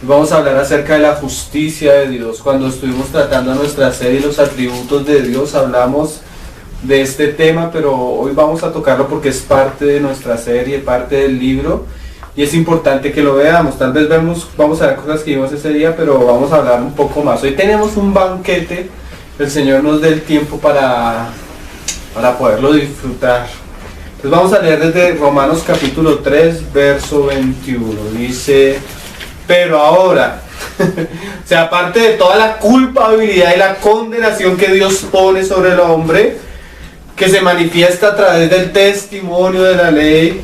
Vamos a hablar acerca de la justicia de Dios. Cuando estuvimos tratando nuestra serie Los atributos de Dios, hablamos de este tema, pero hoy vamos a tocarlo porque es parte de nuestra serie, parte del libro, y es importante que lo veamos. Tal vez vamos a ver cosas que vimos ese día, pero vamos a hablar un poco más. Hoy tenemos un banquete, el Señor nos dé el tiempo para poderlo disfrutar. Entonces vamos a leer desde Romanos capítulo 3, verso 21. Dice: pero ahora, o sea, aparte de toda la culpabilidad y la condenación que Dios pone sobre el hombre, que se manifiesta a través del testimonio de la ley,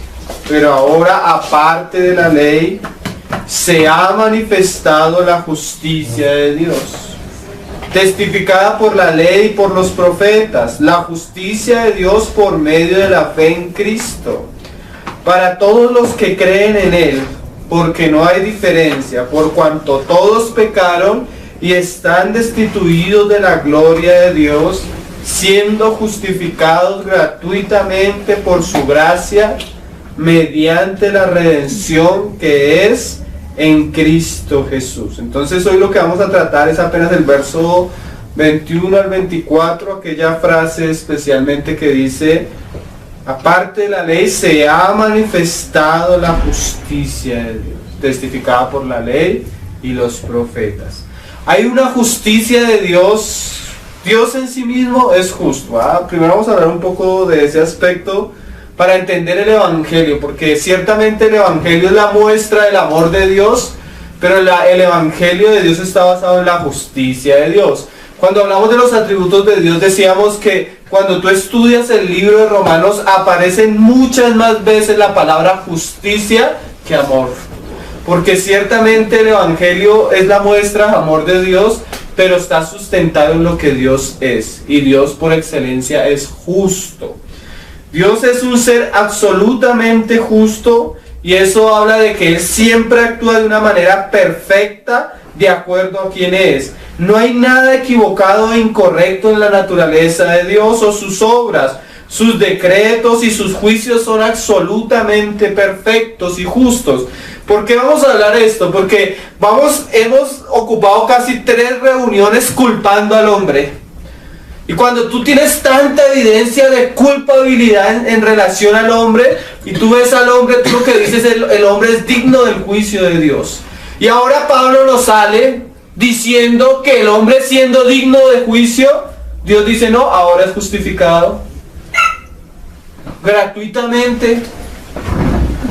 pero ahora, aparte de la ley, se ha manifestado la justicia de Dios, testificada por la ley y por los profetas, la justicia de Dios por medio de la fe en Cristo, para todos los que creen en Él, porque no hay diferencia, por cuanto todos pecaron y están destituidos de la gloria de Dios, siendo justificados gratuitamente por su gracia, mediante la redención que es en Cristo Jesús. Entonces hoy lo que vamos a tratar es apenas el verso 21 al 24, aquella frase especialmente que dice: aparte de la ley se ha manifestado la justicia de Dios, testificada por la ley y los profetas. Hay una justicia de Dios. Dios en sí mismo es justo. Primero vamos a hablar un poco de ese aspecto para entender el Evangelio, porque ciertamente el Evangelio es la muestra del amor de Dios, pero el Evangelio de Dios está basado en la justicia de Dios. Cuando hablamos de los atributos de Dios, decíamos que cuando tú estudias el libro de Romanos aparecen muchas más veces la palabra justicia que amor, porque ciertamente el Evangelio es la muestra de amor de Dios, pero está sustentado en lo que Dios es, y Dios por excelencia es justo. Dios es un ser absolutamente justo, y eso habla de que Él siempre actúa de una manera perfecta de acuerdo a quién es. No hay nada equivocado e incorrecto en la naturaleza de Dios o sus obras. Sus decretos y sus juicios son absolutamente perfectos y justos. ¿Por qué vamos a hablar de esto? Porque hemos ocupado casi 3 reuniones culpando al hombre. Y cuando tú tienes tanta evidencia de culpabilidad en relación al hombre, y tú ves al hombre, tú lo que dices es el hombre es digno del juicio de Dios. Y ahora Pablo nos sale diciendo que el hombre siendo digno de juicio, Dios dice no, ahora es justificado gratuitamente.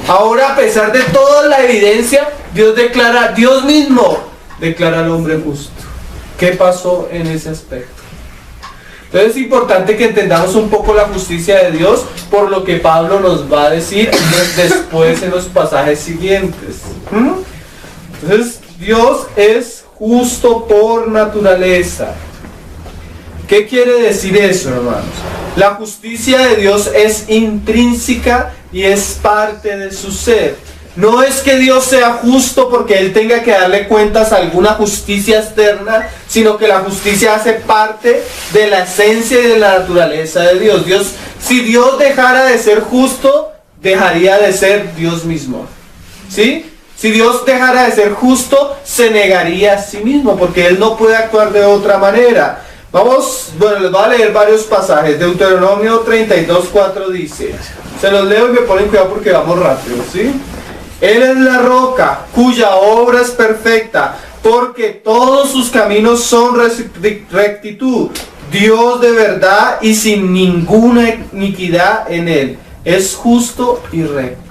Ahora, a pesar de toda la evidencia, Dios mismo declara al hombre justo. ¿Qué pasó en ese aspecto? Entonces es importante que entendamos un poco la justicia de Dios, por lo que Pablo nos va a decir después en los pasajes siguientes. Entonces Dios es justo por naturaleza. ¿Qué quiere decir eso, hermanos? La justicia de Dios es intrínseca y es parte de su ser. No es que Dios sea justo porque Él tenga que darle cuentas a alguna justicia externa, sino que la justicia hace parte de la esencia y de la naturaleza de Dios. Si Dios dejara de ser justo, dejaría de ser Dios mismo. ¿Sí? Si Dios dejara de ser justo, se negaría a sí mismo, porque Él no puede actuar de otra manera. Les voy a leer varios pasajes. Deuteronomio 32:4 dice, se los leo y me ponen cuidado porque vamos rápido, ¿sí? Él es la roca, cuya obra es perfecta, porque todos sus caminos son rectitud. Dios de verdad y sin ninguna iniquidad en Él. Es justo y recto.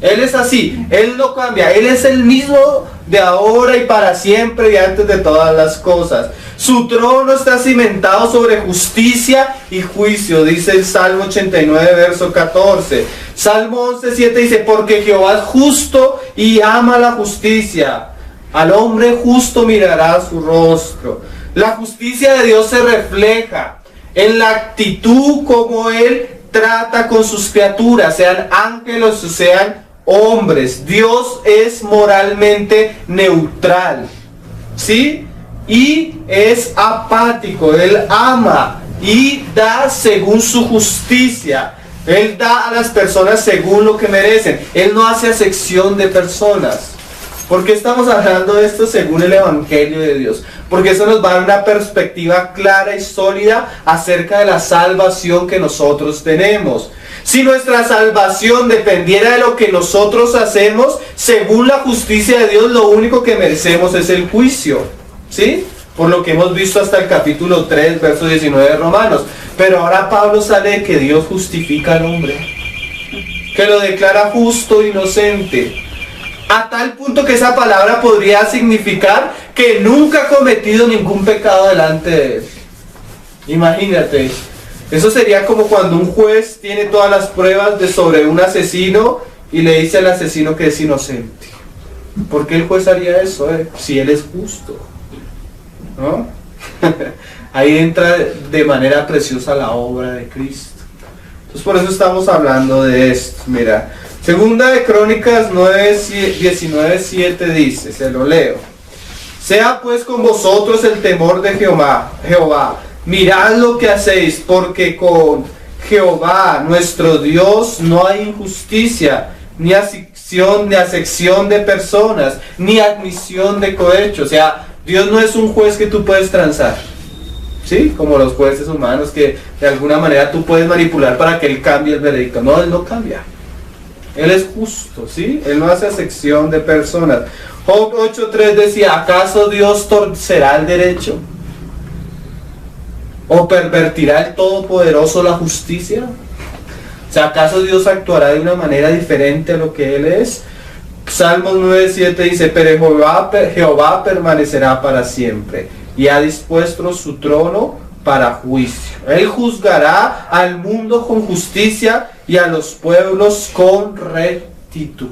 Él es así, Él no cambia, Él es el mismo de ahora y para siempre y antes de todas las cosas. Su trono está cimentado sobre justicia y juicio, dice el Salmo 89, verso 14. Salmo 11:7 dice, porque Jehová es justo y ama la justicia. Al hombre justo mirará su rostro. La justicia de Dios se refleja en la actitud como Él trata con sus criaturas, sean ángeles o sean hombres. Dios es moralmente neutral, ¿sí? Y es apático. Él ama y da según su justicia. Él da a las personas según lo que merecen. Él no hace acepción de personas. ¿Por qué estamos hablando de esto según el Evangelio de Dios? Porque eso nos va a dar una perspectiva clara y sólida acerca de la salvación que nosotros tenemos. Si nuestra salvación dependiera de lo que nosotros hacemos, según la justicia de Dios, lo único que merecemos es el juicio, ¿sí? Por lo que hemos visto hasta el capítulo 3, verso 19 de Romanos. Pero ahora Pablo sale de que Dios justifica al hombre, que lo declara justo, inocente, a tal punto que esa palabra podría significar que nunca ha cometido ningún pecado delante de él. Imagínate, eso sería como cuando un juez tiene todas las pruebas sobre un asesino y le dice al asesino que es inocente. ¿Por qué el juez haría eso, si él es justo? ¿No? Ahí entra de manera preciosa la obra de Cristo. Entonces por eso estamos hablando de esto. Mira, Segunda de Crónicas 19:7 dice, se lo leo: sea pues con vosotros el temor de Jehová, mirad lo que hacéis, porque con Jehová nuestro Dios no hay injusticia, ni acepción de personas, ni admisión de cohecho. O sea, Dios no es un juez que tú puedes transar, ¿sí? Como los jueces humanos que de alguna manera tú puedes manipular para que Él cambie el veredicto. No, Él no cambia. Él es justo, ¿sí? Él no hace acepción de personas. Job 8:3 decía, ¿acaso Dios torcerá el derecho? ¿O pervertirá el Todopoderoso la justicia? O sea, ¿acaso Dios actuará de una manera diferente a lo que Él es? Salmos 9:7 dice, pero Jehová permanecerá para siempre, y ha dispuesto su trono para juicio. Él juzgará al mundo con justicia y a los pueblos con rectitud.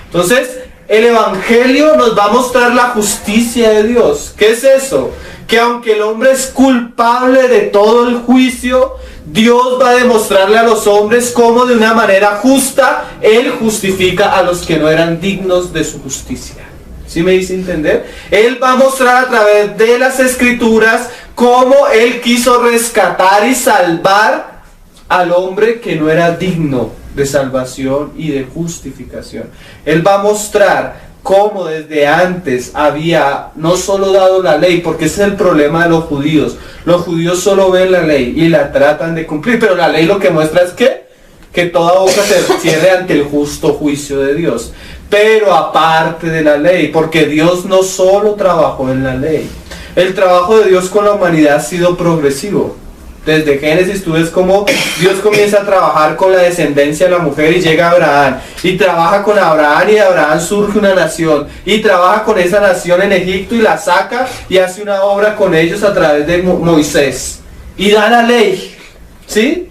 Entonces, el Evangelio nos va a mostrar la justicia de Dios. ¿Qué es eso? Que aunque el hombre es culpable de todo el juicio, Dios va a demostrarle a los hombres cómo de una manera justa Él justifica a los que no eran dignos de su justicia. ¿Sí me hice entender? Él va a mostrar a través de las Escrituras cómo Él quiso rescatar y salvar al hombre que no era digno de salvación y de justificación. Él va a mostrar cómo desde antes había no solo dado la ley, porque ese es el problema de los judíos. Los judíos solo ven la ley y la tratan de cumplir, pero la ley lo que muestra es que toda boca se cierre ante el justo juicio de Dios. Pero aparte de la ley, porque Dios no solo trabajó en la ley, el trabajo de Dios con la humanidad ha sido progresivo. Desde Génesis tú ves cómo Dios comienza a trabajar con la descendencia de la mujer y llega a Abraham. Y trabaja con Abraham y de Abraham surge una nación. Y trabaja con esa nación en Egipto y la saca y hace una obra con ellos a través de Moisés. Y da la ley, ¿sí?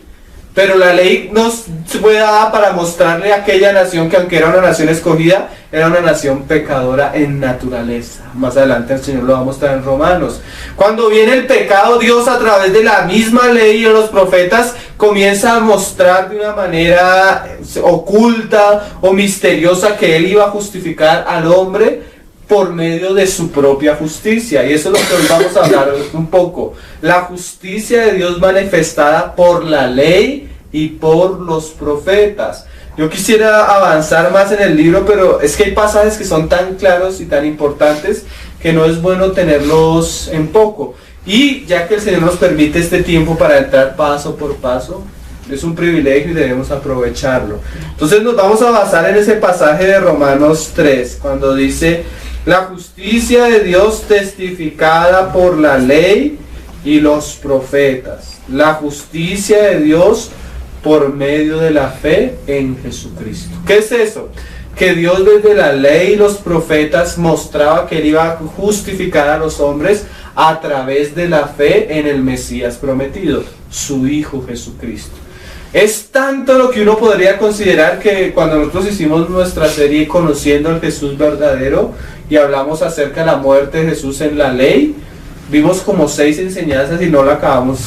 Pero la ley nos fue dada para mostrarle a aquella nación que aunque era una nación escogida, era una nación pecadora en naturaleza. Más adelante el Señor lo va a mostrar en Romanos. Cuando viene el pecado, Dios a través de la misma ley y de los profetas comienza a mostrar de una manera oculta o misteriosa que Él iba a justificar al hombre por medio de su propia justicia. Y eso es lo que hoy vamos a hablar un poco. La justicia de Dios manifestada por la ley y por los profetas. Yo quisiera avanzar más en el libro, pero es que hay pasajes que son tan claros y tan importantes que no es bueno tenerlos en poco. Y ya que el Señor nos permite este tiempo para entrar paso por paso, es un privilegio y debemos aprovecharlo. Entonces nos vamos a basar en ese pasaje de Romanos 3, cuando dice: la justicia de Dios testificada por la ley y los profetas. La justicia de Dios por medio de la fe en Jesucristo. ¿Qué es eso? Que Dios desde la ley y los profetas mostraba que Él iba a justificar a los hombres a través de la fe en el Mesías prometido, su Hijo Jesucristo. Es tanto lo que uno podría considerar que cuando nosotros hicimos nuestra serie Conociendo al Jesús verdadero y hablamos acerca de la muerte de Jesús en la ley, vimos como 6 enseñanzas y no la acabamos.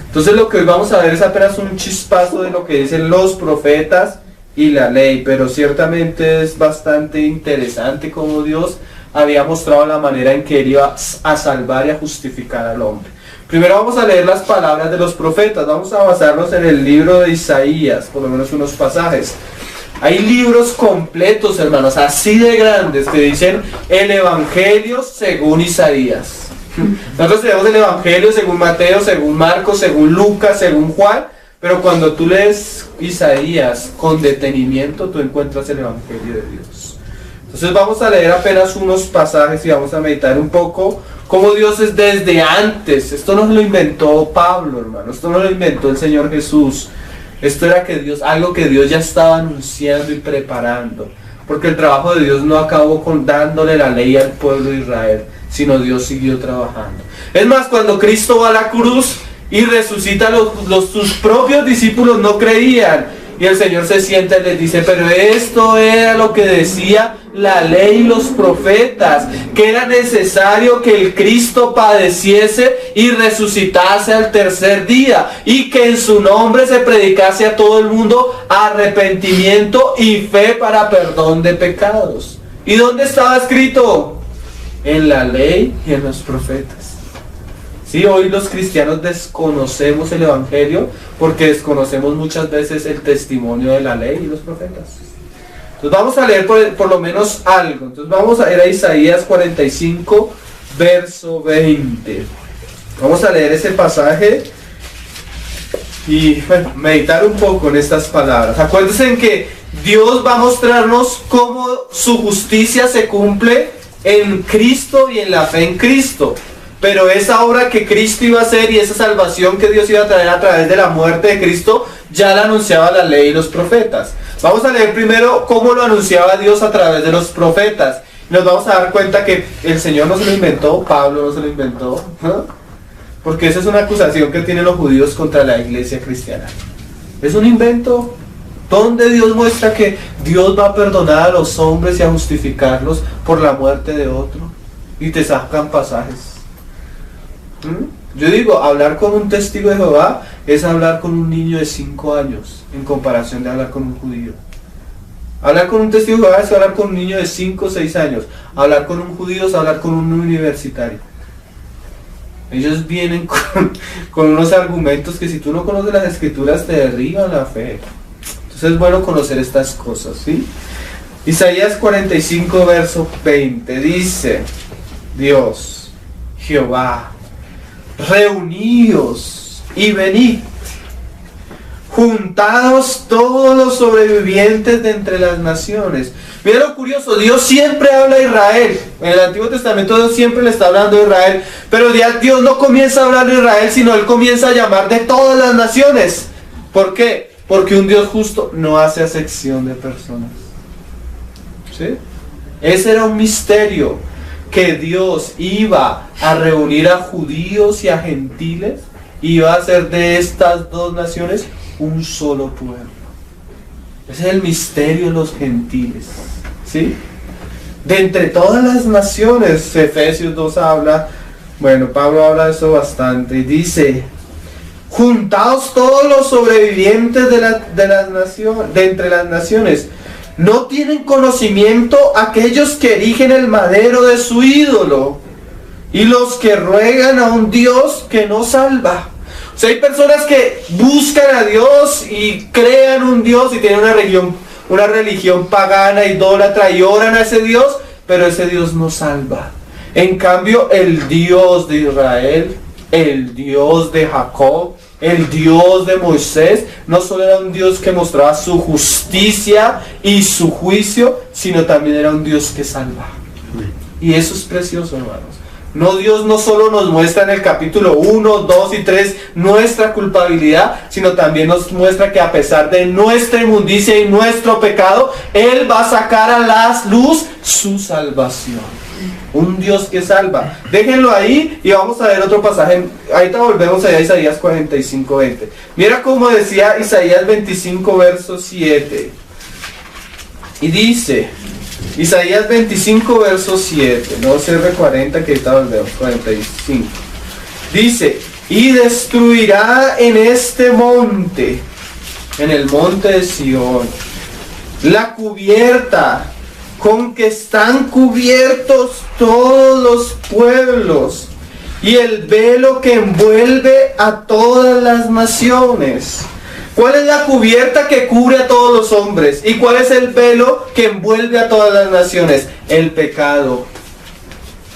Entonces lo que hoy vamos a ver es apenas un chispazo de lo que dicen los profetas y la ley, pero ciertamente es bastante interesante cómo Dios había mostrado la manera en que Él iba a salvar y a justificar al hombre. Primero vamos a leer las palabras de los profetas. Vamos a basarnos en el libro de Isaías, por lo menos unos pasajes. Hay libros completos, hermanos, así de grandes, que dicen el Evangelio según Isaías. Nosotros tenemos el Evangelio según Mateo, según Marcos, según Lucas, según Juan, pero cuando tú lees Isaías con detenimiento, tú encuentras el Evangelio de Dios. Entonces vamos a leer apenas unos pasajes y vamos a meditar un poco cómo Dios es desde antes. Esto no lo inventó Pablo, hermano, esto no lo inventó el Señor Jesús. Esto era algo que Dios ya estaba anunciando y preparando, porque el trabajo de Dios no acabó con dándole la ley al pueblo de Israel, sino Dios siguió trabajando. Es más, cuando Cristo va a la cruz y resucita, sus propios discípulos no creían, y el Señor se sienta y les dice, pero esto era lo que decía la ley y los profetas, que era necesario que el Cristo padeciese y resucitase al tercer día, y que en su nombre se predicase a todo el mundo arrepentimiento y fe para perdón de pecados. ¿Y dónde estaba escrito? En la ley y en los profetas. Sí, hoy los cristianos desconocemos el Evangelio porque desconocemos muchas veces el testimonio de la ley y los profetas. Entonces vamos a leer por lo menos algo. Entonces vamos a ir a Isaías 45, verso 20. Vamos a leer ese pasaje y meditar un poco en estas palabras. Acuérdense en que Dios va a mostrarnos cómo su justicia se cumple en Cristo y en la fe en Cristo. Pero esa obra que Cristo iba a hacer y esa salvación que Dios iba a traer a través de la muerte de Cristo, ya la anunciaba la ley y los profetas. Vamos a leer primero cómo lo anunciaba Dios a través de los profetas. Nos vamos a dar cuenta que el Señor no se lo inventó, Pablo no se lo inventó, ¿no? Porque esa es una acusación que tienen los judíos contra la iglesia cristiana. Es un invento donde Dios muestra que Dios va a perdonar a los hombres y a justificarlos por la muerte de otro. Y te sacan pasajes. Yo digo, hablar con un testigo de Jehová es hablar con un niño de 5 años en comparación de hablar con un judío. Hablar con un testigo de Jehová es hablar con un niño de 5 o 6 años. Hablar con un judío es hablar con un universitario. Ellos vienen con unos argumentos que si tú no conoces las escrituras te derriban la fe. Entonces es bueno conocer estas cosas, ¿sí? Isaías 45, verso 20 dice, Dios, Jehová, reuníos y venid, juntados todos los sobrevivientes de entre las naciones. Mira lo curioso, Dios siempre habla a Israel. En el Antiguo Testamento Dios siempre le está hablando a Israel, pero ya Dios no comienza a hablar de Israel, sino Él comienza a llamar de todas las naciones. ¿Por qué? Porque un Dios justo no hace acepción de personas. ¿Sí? Ese era un misterio, que Dios iba a reunir a judíos y a gentiles, y iba a hacer de estas dos naciones un solo pueblo. Ese es el misterio de los gentiles, ¿sí? De entre todas las naciones, Efesios 2 habla, bueno, Pablo habla de eso bastante, y dice, juntaos todos los sobrevivientes de entre las naciones, ¿no tienen conocimiento aquellos que erigen el madero de su ídolo y los que ruegan a un Dios que no salva? O sea, hay personas que buscan a Dios y crean un Dios y tienen una religión pagana, idólatra, y oran a ese Dios, pero ese Dios no salva. En cambio, el Dios de Israel, el Dios de Jacob, el Dios de Moisés, no solo era un Dios que mostraba su justicia y su juicio, sino también era un Dios que salva. Y eso es precioso, hermanos. Dios no solo nos muestra en el capítulo 1, 2 y 3 nuestra culpabilidad, sino también nos muestra que a pesar de nuestra inmundicia y nuestro pecado, Él va a sacar a la luz su salvación. Un Dios que salva. Déjenlo ahí y vamos a ver otro pasaje. Ahorita volvemos a Isaías 45, 20. Mira cómo decía Isaías 25, verso 7. Y dice, Isaías 25, verso 7. No CR 40, que ahorita volvemos, 45. Dice, y destruirá en este monte, en el monte de Sión, la cubierta con que están cubiertos todos los pueblos, y el velo que envuelve a todas las naciones. ¿Cuál es la cubierta que cubre a todos los hombres? ¿Y cuál es el velo que envuelve a todas las naciones? El pecado.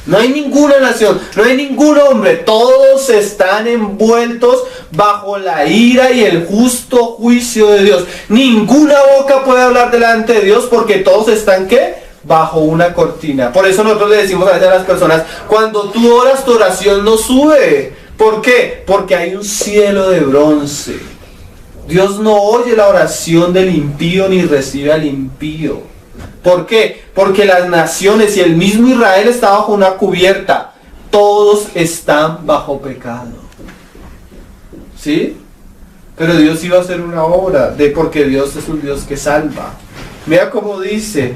No hay ninguna nación, no hay ningún hombre, todos están envueltos bajo la ira y el justo juicio de Dios. Ninguna boca puede hablar delante de Dios porque todos están, ¿qué? Bajo una cortina. Por eso nosotros le decimos a veces a las personas, cuando tú oras, tu oración no sube. ¿Por qué? Porque hay un cielo de bronce. Dios no oye la oración del impío ni recibe al impío. ¿Por qué? Porque las naciones y el mismo Israel está bajo una cubierta. Todos están bajo pecado. ¿Sí? Pero Dios iba a hacer una obra, porque Dios es un Dios que salva. Mira cómo dice,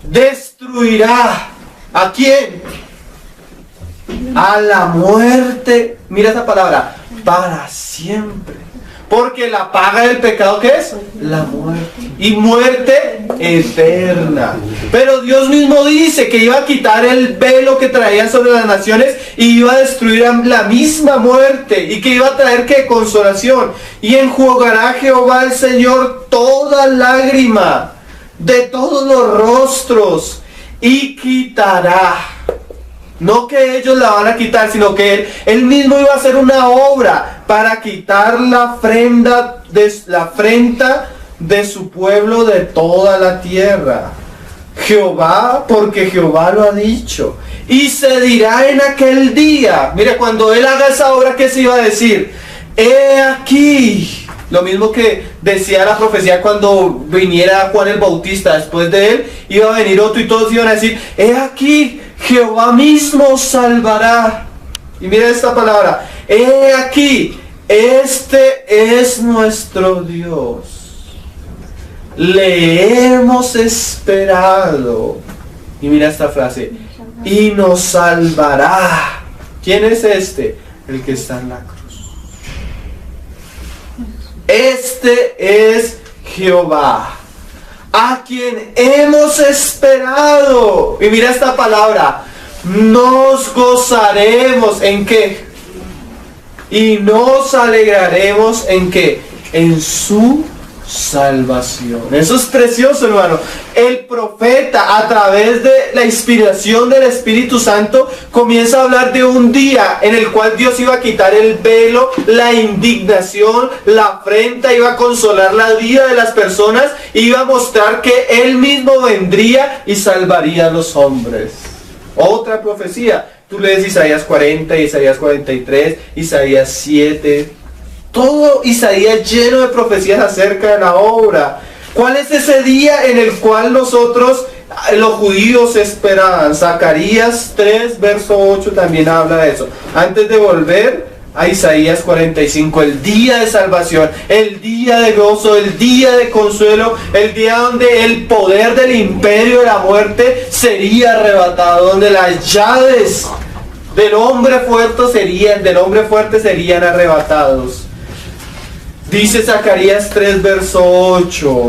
destruirá. ¿A quién? A la muerte. Mira esa palabra, para siempre. Porque la paga del pecado, ¿qué es? La muerte. Y muerte eterna. Pero Dios mismo dice que iba a quitar el velo que traían sobre las naciones y iba a destruir la misma muerte. Y que iba a traer, ¿qué? Consolación. Y enjugará Jehová el Señor toda lágrima de todos los rostros. Y quitará. No que ellos la van a quitar, sino que él mismo iba a hacer una obra para quitar la afrenta de su pueblo de toda la tierra. Jehová, porque Jehová lo ha dicho. Y se dirá en aquel día, mire, cuando él haga esa obra, ¿qué se iba a decir? He aquí. Lo mismo que decía la profecía cuando viniera Juan el Bautista. Después de él iba a venir otro y todos iban a decir, he aquí, Jehová mismo salvará. Y mira esta palabra, he aquí, este es nuestro Dios. Le hemos esperado. Y mira esta frase, y nos salvará. ¿Quién es este? El que está en la cruz. Este es Jehová, a quien hemos esperado. Y mira esta palabra, nos gozaremos. ¿En qué? Y nos alegraremos. ¿En qué? En su salvación. Eso es precioso, hermano. El profeta, a través de la inspiración del Espíritu Santo, comienza a hablar de un día en el cual Dios iba a quitar el velo, la indignación, la afrenta, iba a consolar la vida de las personas, iba a mostrar que Él mismo vendría y salvaría a los hombres. Otra profecía. Tú lees Isaías 40, Isaías 43, Isaías 7... Todo Isaías lleno de profecías acerca de la obra. ¿Cuál es ese día en el cual nosotros, los judíos, esperaban? Zacarías 3, verso 8 también habla de eso. Antes de volver a Isaías 45, el día de salvación, el día de gozo, el día de consuelo, el día donde el poder del imperio de la muerte sería arrebatado, donde las llaves del hombre fuerte serían arrebatados. Dice Zacarías 3, verso 8.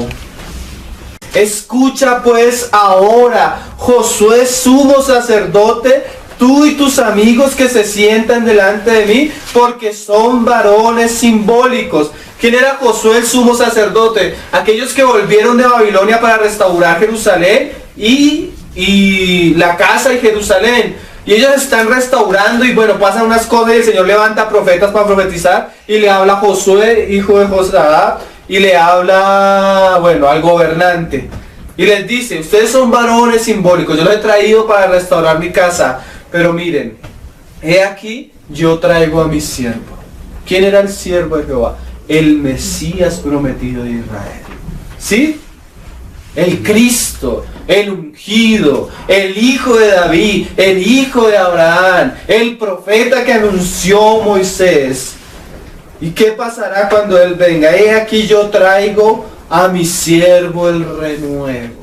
Escucha pues ahora, Josué sumo sacerdote, tú y tus amigos que se sientan delante de mí, porque son varones simbólicos. ¿Quién era Josué el sumo sacerdote? Aquellos que volvieron de Babilonia para restaurar Jerusalén y la casa y Jerusalén. Y ellos están restaurando y bueno, pasan unas cosas y el Señor levanta profetas para profetizar y le habla a Josué, hijo de Josadá, y le habla, bueno, al gobernante. Y les dice, ustedes son varones simbólicos, yo los he traído para restaurar mi casa, pero miren, he aquí, yo traigo a mi siervo. ¿Quién era el siervo de Jehová? El Mesías prometido de Israel. ¿Sí? El Cristo, el ungido, el hijo de David, el hijo de Abraham, el profeta que anunció Moisés. ¿Y qué pasará cuando Él venga? He aquí yo traigo a mi siervo el renuevo.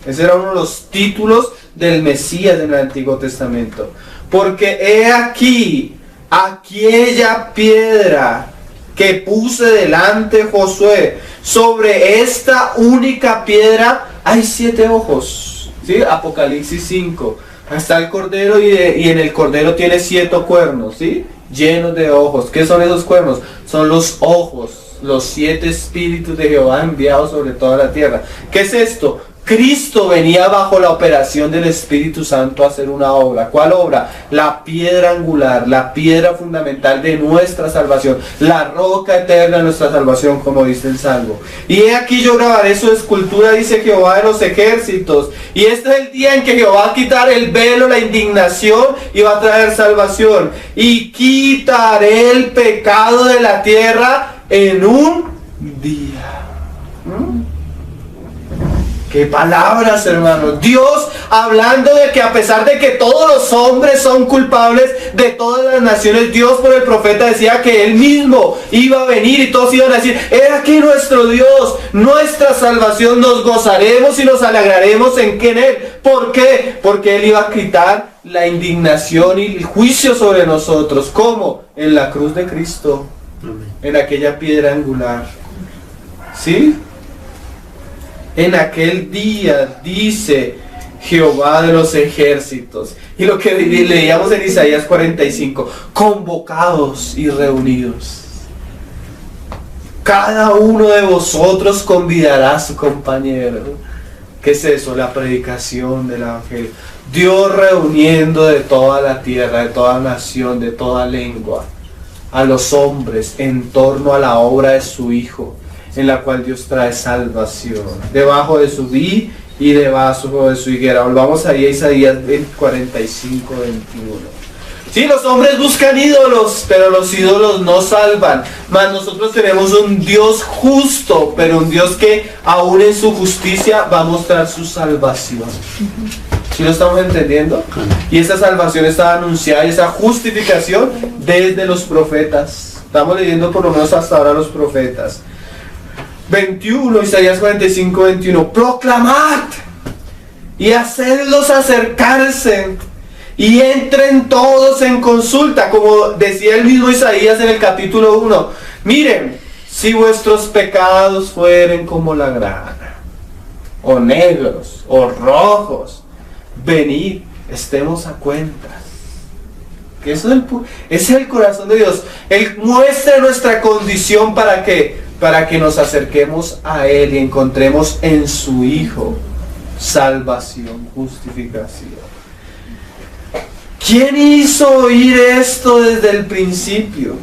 Ese era uno de los títulos del Mesías en el Antiguo Testamento. Porque he aquí aquella piedra que puse delante Josué, sobre esta única piedra hay 7 ojos. ¿Sí? Apocalipsis 5. Está el cordero y en el cordero tiene 7 cuernos, ¿sí? Llenos de ojos. ¿Qué son esos cuernos? Son los ojos los 7 espíritus de Jehová enviados sobre toda la tierra. ¿Qué es esto? Cristo venía bajo la operación del Espíritu Santo a hacer una obra. ¿Cuál obra? La piedra angular, la piedra fundamental de nuestra salvación, la roca eterna de nuestra salvación, como dice el Salmo. Y he aquí yo grabaré su escultura, dice Jehová de los ejércitos. Y este es el día en que Jehová va a quitar el velo, la indignación, y va a traer salvación. Y quitaré el pecado de la tierra en un día. ¡Qué palabras, hermanos! Dios hablando de que a pesar de que todos los hombres son culpables de todas las naciones, Dios por el profeta decía que Él mismo iba a venir y todos iban a decir: he aquí nuestro Dios, nuestra salvación, nos gozaremos y nos alegraremos en Él. ¿Por qué? Porque Él iba a quitar la indignación y el juicio sobre nosotros. ¿Cómo? En la cruz de Cristo, en aquella piedra angular. ¿Sí? En aquel día, dice Jehová de los ejércitos. Y lo que leíamos en Isaías 45, convocados y reunidos. Cada uno de vosotros convidará a su compañero. ¿Qué es eso? La predicación del evangelio. Dios reuniendo de toda la tierra, de toda nación, de toda lengua, a los hombres en torno a la obra de su Hijo, en la cual Dios trae salvación, debajo de su vid y debajo de su higuera. Volvamos ahí a Isaías 45, 21. Sí, los hombres buscan ídolos, pero los ídolos no salvan. Mas nosotros tenemos un Dios justo, pero un Dios que aún en su justicia va a mostrar su salvación. ¿Sí lo estamos entendiendo? Y esa salvación está anunciada, y esa justificación desde los profetas. Estamos leyendo por lo menos hasta ahora los profetas. 21, Isaías 45, 21. Proclamad y hacedlos acercarse y entren todos en consulta, como decía el mismo Isaías en el capítulo 1. Miren, si vuestros pecados fueren como la grana, o negros, o rojos, venid, estemos a cuentas. Que eso es el corazón de Dios. Él muestra nuestra condición para que nos acerquemos a Él y encontremos en su Hijo salvación, justificación. ¿Quién hizo oír esto desde el principio?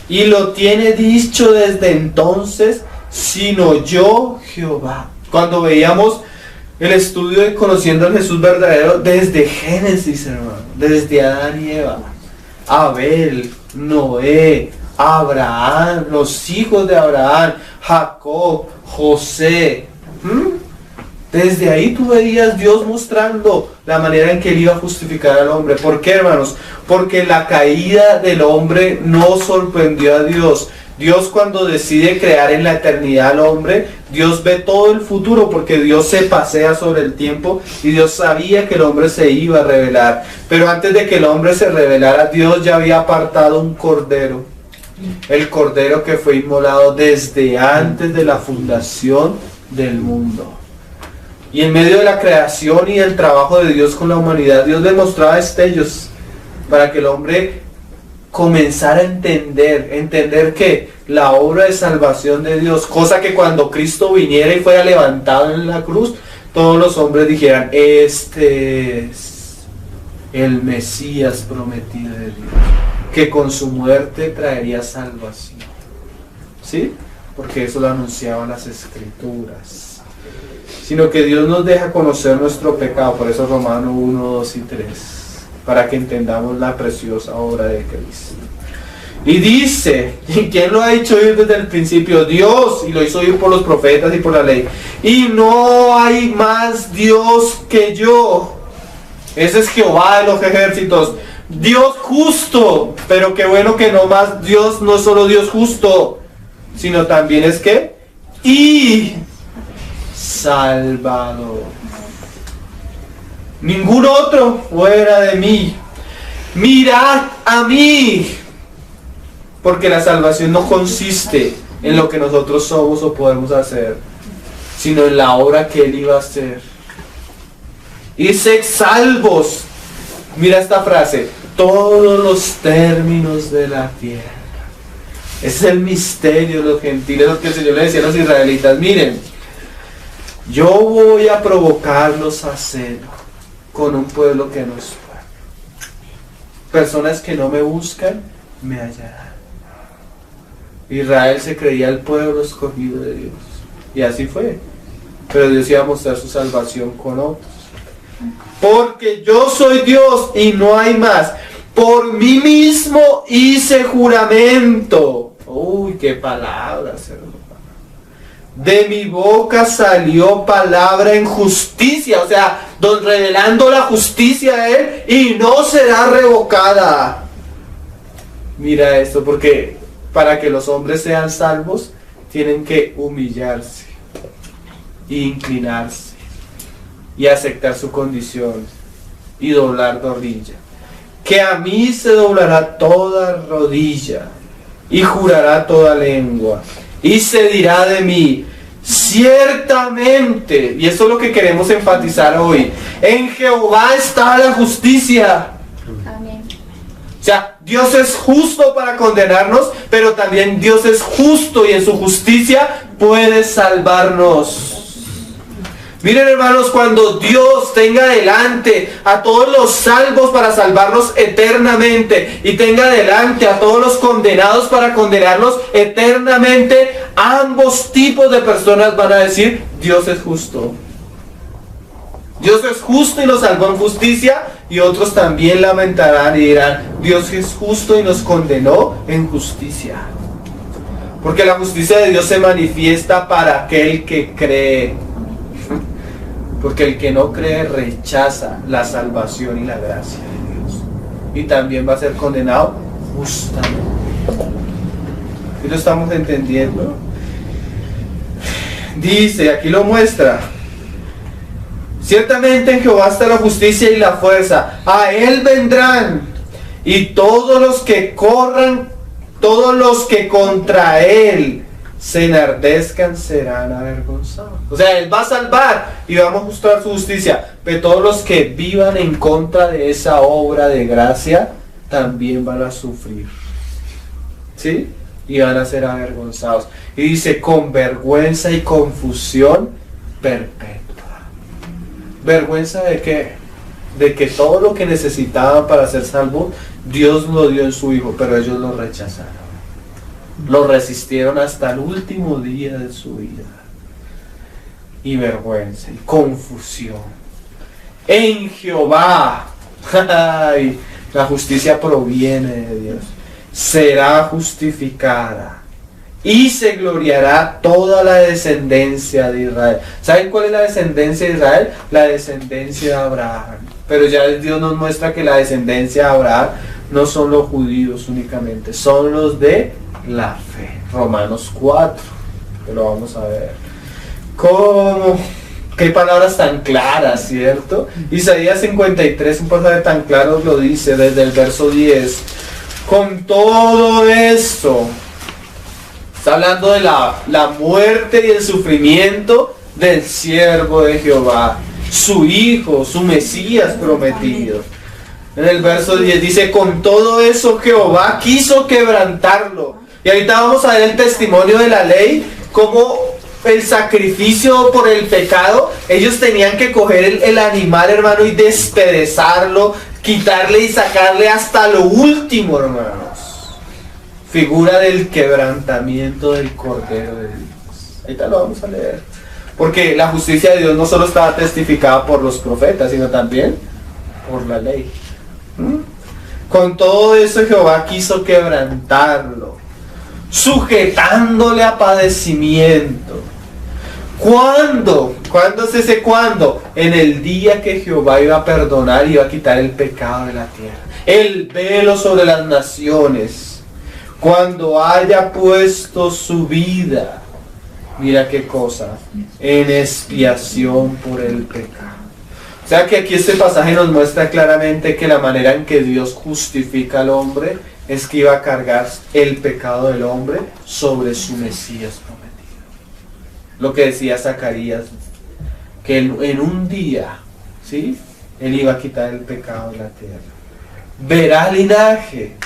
Y lo tiene dicho desde entonces, sino yo, Jehová. Cuando veíamos el estudio de Conociendo al Jesús verdadero, desde Génesis, hermano, desde Adán y Eva, Abel, Noé, Abraham, los hijos de Abraham, Jacob, José. Desde ahí tú veías Dios mostrando la manera en que Él iba a justificar al hombre. ¿Por qué, hermanos? Porque la caída del hombre no sorprendió a Dios. Dios, cuando decide crear en la eternidad al hombre, Dios ve todo el futuro, porque Dios se pasea sobre el tiempo y Dios sabía que el hombre se iba a revelar. Pero antes de que el hombre se revelara, Dios ya había apartado un cordero. El cordero que fue inmolado desde antes de la fundación del mundo. Y en medio de la creación y el trabajo de Dios con la humanidad, Dios le mostraba destellos para que el hombre comenzara a entender que la obra de salvación de Dios, cosa que cuando Cristo viniera y fuera levantado en la cruz, todos los hombres dijeran: este es el Mesías prometido de Dios, que con su muerte traería salvación. ¿Sí? Porque eso lo anunciaban las Escrituras. Sino que Dios nos deja conocer nuestro pecado, por eso Romanos 1, 2 y 3, para que entendamos la preciosa obra de Cristo. Y dice, ¿y quién lo ha hecho oír desde el principio? Dios, y lo hizo oír por los profetas y por la ley. Y no hay más Dios que yo. Ese es Jehová de los ejércitos. Dios justo, pero qué bueno que no más Dios, no es solo Dios justo, sino también es que y Salvador. Ningún otro fuera de mí. Mirad a mí, porque la salvación no consiste en lo que nosotros somos o podemos hacer, sino en la obra que Él iba a hacer. Y sed salvos. Mira esta frase: todos los términos de la tierra. Es el misterio de los gentiles, lo que el Señor le decía a los israelitas. Miren, yo voy a provocarlos a celo con un pueblo que no es pueblo. Personas que no me buscan, me hallarán. Israel se creía el pueblo escogido de Dios. Y así fue. Pero Dios iba a mostrar su salvación con otros. Porque yo soy Dios y no hay más. Por mí mismo hice juramento. Uy, qué palabras, hermano. De mi boca salió palabra en justicia. O sea, revelando la justicia a Él y no será revocada. Mira esto, porque para que los hombres sean salvos, tienen que humillarse, e inclinarse, y aceptar su condición, y doblar rodilla. Que a mí se doblará toda rodilla, y jurará toda lengua, y se dirá de mí, ciertamente, y eso es lo que queremos enfatizar hoy, en Jehová está la justicia. Amén. O sea, Dios es justo para condenarnos, pero también Dios es justo y en su justicia puede salvarnos. Miren, hermanos, cuando Dios tenga delante a todos los salvos para salvarnos eternamente y tenga delante a todos los condenados para condenarnos eternamente, ambos tipos de personas van a decir, Dios es justo. Dios es justo y nos salvó en justicia, y otros también lamentarán y dirán, Dios es justo y nos condenó en justicia. Porque la justicia de Dios se manifiesta para aquel que cree. Porque el que no cree rechaza la salvación y la gracia de Dios. Y también va a ser condenado justamente. ¿Y lo estamos entendiendo? Dice, aquí lo muestra. Ciertamente en Jehová está la justicia y la fuerza. A Él vendrán. Y todos los que corran, todos los que contra Él se enardezcan serán avergonzados. O sea, Él va a salvar y va a mostrar su justicia. Pero todos los que vivan en contra de esa obra de gracia también van a sufrir. ¿Sí? Y van a ser avergonzados. Y dice, con vergüenza y confusión perpetua. ¿Vergüenza de qué? De que todo lo que necesitaban para ser salvos, Dios lo dio en su Hijo, pero ellos lo rechazaron. Lo resistieron hasta el último día de su vida. Y vergüenza y confusión. En Jehová, la justicia proviene de Dios, será justificada y se gloriará toda la descendencia de Israel. ¿Saben cuál es la descendencia de Israel? La descendencia de Abraham. Pero ya Dios nos muestra que la descendencia de Abraham no son los judíos únicamente, son los de la fe. Romanos 4, que lo vamos a ver. ¿Cómo? Qué palabras tan claras, ¿cierto? Isaías 53, un pasaje tan claro lo dice desde el verso 10. Con todo esto, está hablando de la muerte y el sufrimiento del siervo de Jehová, su Hijo, su Mesías prometido. En el verso 10 dice, con todo eso Jehová quiso quebrantarlo. Y ahorita vamos a ver el testimonio de la ley, como el sacrificio por el pecado, ellos tenían que coger el animal, hermano, y despedazarlo, quitarle y sacarle hasta lo último, hermanos. Figura del quebrantamiento del Cordero de Dios. Ahorita lo vamos a leer. Porque la justicia de Dios no solo estaba testificada por los profetas, sino también por la ley. Con todo eso Jehová quiso quebrantarlo, sujetándole a padecimiento. ¿Cuándo? ¿Cuándo es ese cuándo? En el día que Jehová iba a perdonar y iba a quitar el pecado de la tierra, el velo sobre las naciones, cuando haya puesto su vida, mira qué cosa, en expiación por el pecado. O sea que aquí este pasaje nos muestra claramente que la manera en que Dios justifica al hombre es que iba a cargar el pecado del hombre sobre su Mesías prometido. Lo que decía Zacarías, que en un día, ¿sí?, Él iba a quitar el pecado de la tierra. Verá linaje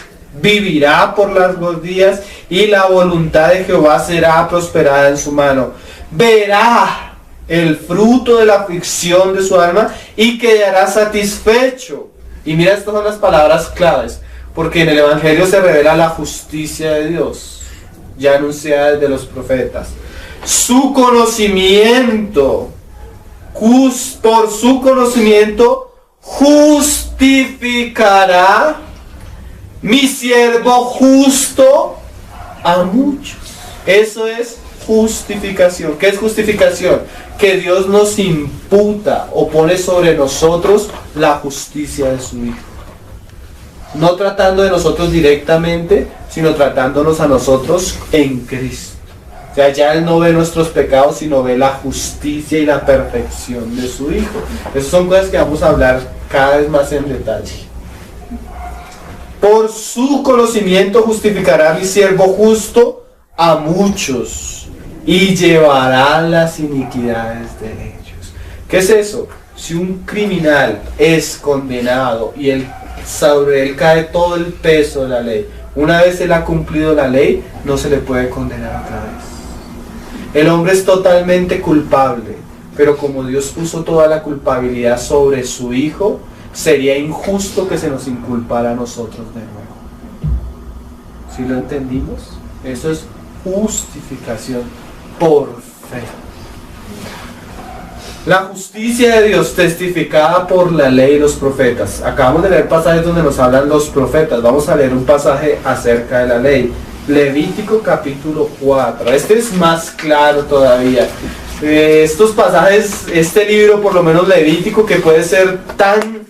vivirá por largos días y la voluntad de Jehová será prosperada en su mano. Verá el fruto de la aflicción de su alma y quedará satisfecho. Y mira, estas son las palabras claves, porque en el Evangelio se revela la justicia de Dios, ya anunciada desde los profetas. Su conocimiento, por su conocimiento justificará mi siervo justo a muchos. Eso es justificación. ¿Qué es justificación? Que Dios nos imputa o pone sobre nosotros la justicia de su Hijo. No tratando de nosotros directamente, sino tratándonos a nosotros en Cristo. O sea, ya Él no ve nuestros pecados, sino ve la justicia y la perfección de su Hijo. Esas son cosas que vamos a hablar cada vez más en detalle. Por su conocimiento justificará mi siervo justo a muchos y llevará las iniquidades de ellos. ¿Qué es eso? Si un criminal es condenado y sobre él cae todo el peso de la ley, una vez él ha cumplido la ley, no se le puede condenar otra vez. El hombre es totalmente culpable, pero como Dios puso toda la culpabilidad sobre su Hijo, sería injusto que se nos inculpara a nosotros de nuevo. ¿Sí lo entendimos? Eso es justificación por fe. La justicia de Dios testificada por la ley y los profetas. Acabamos de leer pasajes donde nos hablan los profetas. Vamos a leer un pasaje acerca de la ley. Levítico capítulo 4. Este es más claro todavía. Estos pasajes, este libro, por lo menos Levítico, que puede ser tan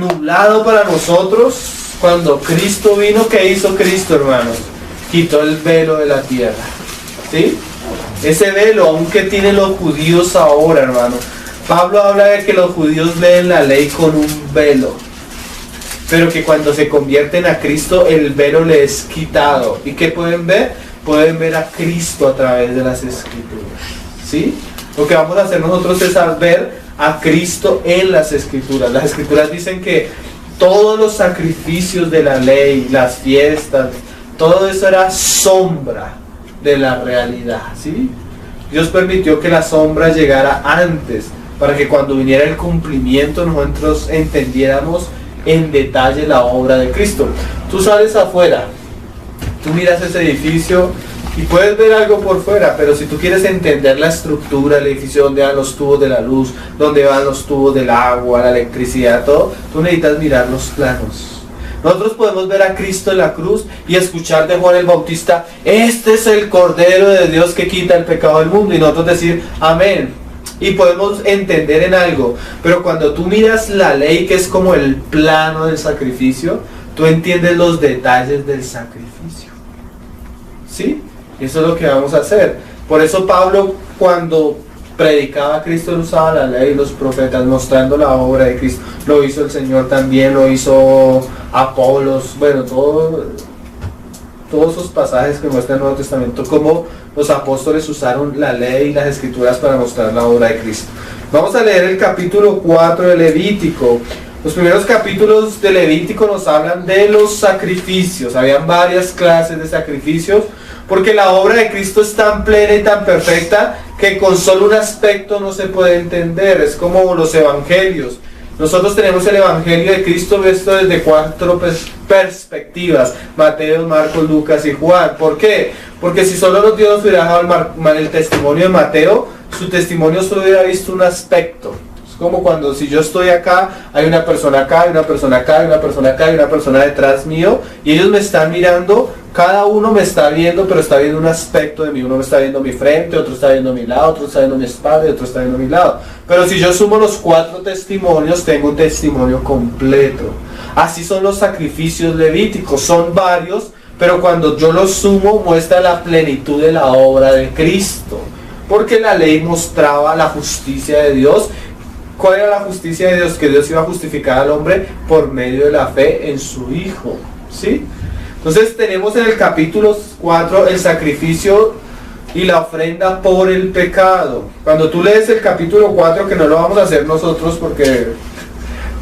nublado para nosotros. Cuando Cristo vino, ¿qué hizo Cristo, hermanos? Quitó el velo de la tierra. ¿Sí? Ese velo, aunque tienen los judíos ahora, hermano. Pablo habla de que los judíos leen la ley con un velo, pero que cuando se convierten a Cristo, el velo les es quitado. ¿Y qué pueden ver? Pueden ver a Cristo a través de las Escrituras. ¿Sí? Lo que vamos a hacer nosotros es ver a Cristo en las Escrituras. Las Escrituras dicen que todos los sacrificios de la ley, las fiestas, todo eso era sombra de la realidad, ¿sí? Dios permitió que la sombra llegara antes, para que cuando viniera el cumplimiento nosotros entendiéramos en detalle la obra de Cristo. Tú sales afuera, tú miras ese edificio y puedes ver algo por fuera, pero si tú quieres entender la estructura del edificio, donde van los tubos de la luz, donde van los tubos del agua, la electricidad, todo, tú necesitas mirar los planos. Nosotros podemos ver a Cristo en la cruz y escuchar de Juan el Bautista: este es el Cordero de Dios que quita el pecado del mundo, y nosotros decir amén, y podemos entender en algo. Pero cuando tú miras la ley, que es como el plano del sacrificio, tú entiendes los detalles del sacrificio, ¿sí? Eso es lo que vamos a hacer. Por eso Pablo, cuando predicaba a Cristo, él usaba la ley y los profetas, mostrando la obra de Cristo. Lo hizo el Señor también, lo hizo Apolos, bueno, todos esos pasajes que muestran el Nuevo Testamento, cómo los apóstoles usaron la ley y las Escrituras para mostrar la obra de Cristo. Vamos a leer el capítulo 4 de Levítico. Los primeros capítulos de Levítico nos hablan de los sacrificios. Habían varias clases de sacrificios, porque la obra de Cristo es tan plena y tan perfecta que con solo un aspecto no se puede entender. Es como los evangelios. Nosotros tenemos el evangelio de Cristo visto desde 4 perspectivas: Mateo, Marcos, Lucas y Juan. ¿Por qué? Porque si solo Dios nos hubiera dejado el testimonio de Mateo, su testimonio solo hubiera visto un aspecto. Es como cuando, si yo estoy acá, hay una persona acá, hay una persona acá, hay una persona acá, hay una persona detrás mío, y ellos me están mirando. Cada uno me está viendo, pero está viendo un aspecto de mí. Uno me está viendo mi frente, otro está viendo mi lado, otro está viendo mi espalda y otro está viendo mi lado. Pero si yo sumo los 4 testimonios, tengo un testimonio completo. Así son los sacrificios levíticos. Son varios, pero cuando yo los sumo, muestra la plenitud de la obra de Cristo. Porque la ley mostraba la justicia de Dios. ¿Cuál era la justicia de Dios? Que Dios iba a justificar al hombre por medio de la fe en su Hijo. ¿Sí? Entonces tenemos en el capítulo 4 el sacrificio y la ofrenda por el pecado. Cuando tú lees el capítulo 4, que no lo vamos a hacer nosotros porque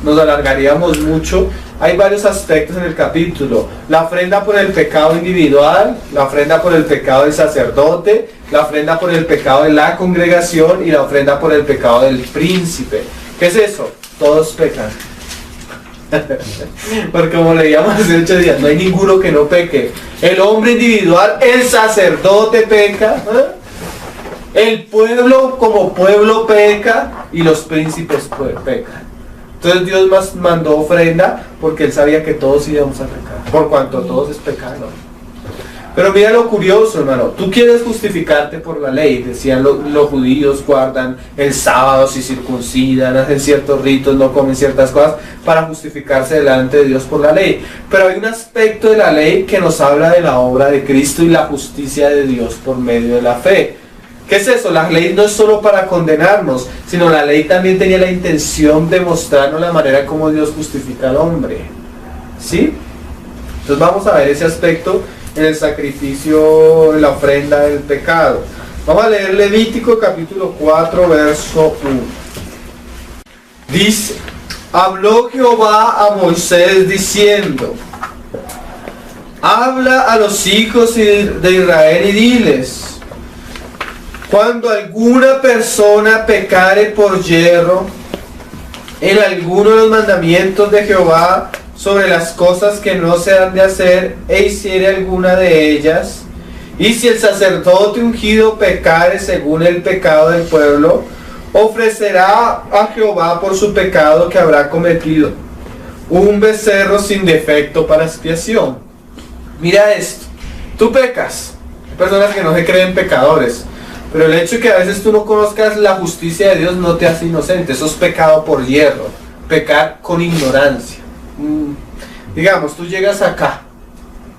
nos alargaríamos mucho. Hay varios aspectos en el capítulo: la ofrenda por el pecado individual, la ofrenda por el pecado del sacerdote, la ofrenda por el pecado de la congregación y la ofrenda por el pecado del príncipe. ¿Qué es eso? Todos pecan. Porque como leíamos hace 8 días, no hay ninguno que no peque. El hombre individual, el sacerdote peca, el pueblo como pueblo peca y los príncipes pecan. Entonces Dios mandó ofrenda porque Él sabía que todos íbamos a pecar, por cuanto todos es pecado. Pero mira lo curioso, hermano. Tú quieres justificarte por la ley. Decían los judíos guardan el sábado, se circuncidan, hacen ciertos ritos, no comen ciertas cosas para justificarse delante de Dios por la ley. Pero hay un aspecto de la ley que nos habla de la obra de Cristo y la justicia de Dios por medio de la fe. ¿Qué es eso? La ley no es solo para condenarnos, sino la ley también tenía la intención de mostrarnos la manera como Dios justifica al hombre. ¿Sí? Entonces vamos a ver ese aspecto en el sacrificio, en la ofrenda del pecado. Vamos a leer Levítico capítulo 4, verso 1. Dice: habló Jehová a Moisés diciendo: habla a los hijos de Israel y diles: cuando alguna persona pecare por yerro en alguno de los mandamientos de Jehová sobre las cosas que no se han de hacer, e hiciere alguna de ellas, y si el sacerdote ungido pecare según el pecado del pueblo, ofrecerá a Jehová por su pecado que habrá cometido un becerro sin defecto para expiación. Mira esto: tú pecas. Hay personas que no se creen pecadores, pero el hecho de que a veces tú no conozcas la justicia de Dios no te hace inocente. Eso es pecado por hierro, pecar con ignorancia. Digamos, tú llegas acá,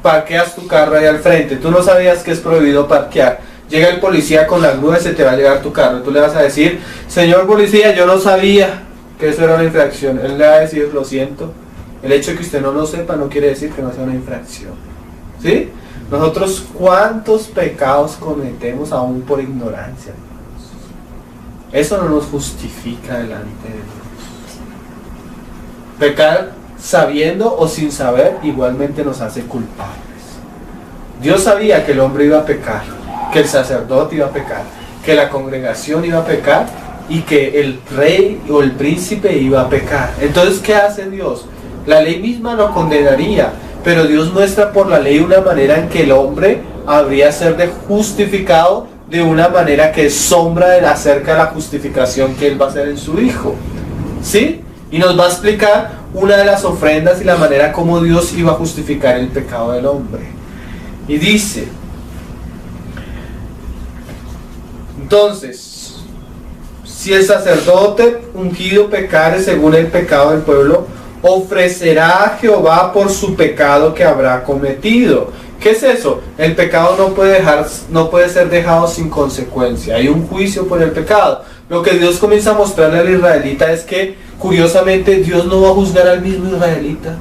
parqueas tu carro ahí al frente, tú no sabías que es prohibido parquear, llega el policía con la grúa y se te va a llevar tu carro, tú le vas a decir: señor policía, yo no sabía que eso era una infracción. Él le va a decir: lo siento. El hecho de que usted no lo sepa no quiere decir que no sea una infracción. ¿Sí? Nosotros, ¿cuántos pecados cometemos aún por ignorancia? Eso no nos justifica delante de Dios. Pecar sabiendo o sin saber igualmente nos hace culpables. Dios sabía que el hombre iba a pecar, que el sacerdote iba a pecar, que la congregación iba a pecar y que el rey o el príncipe iba a pecar. Entonces, ¿qué hace Dios? La ley misma lo condenaría, pero Dios muestra por la ley una manera en que el hombre habría de ser justificado de una manera que es sombra acerca de la justificación que Él va a hacer en su Hijo. ¿Sí? Y nos va a explicar una de las ofrendas y la manera como Dios iba a justificar el pecado del hombre. Y dice: entonces, si el sacerdote ungido pecare según el pecado del pueblo, ofrecerá a Jehová por su pecado que habrá cometido. ¿Qué es eso? El pecado no puede ser dejado sin consecuencia. Hay un juicio por el pecado. Lo que Dios comienza a mostrarle al israelita es que, curiosamente, Dios no va a juzgar al mismo israelita.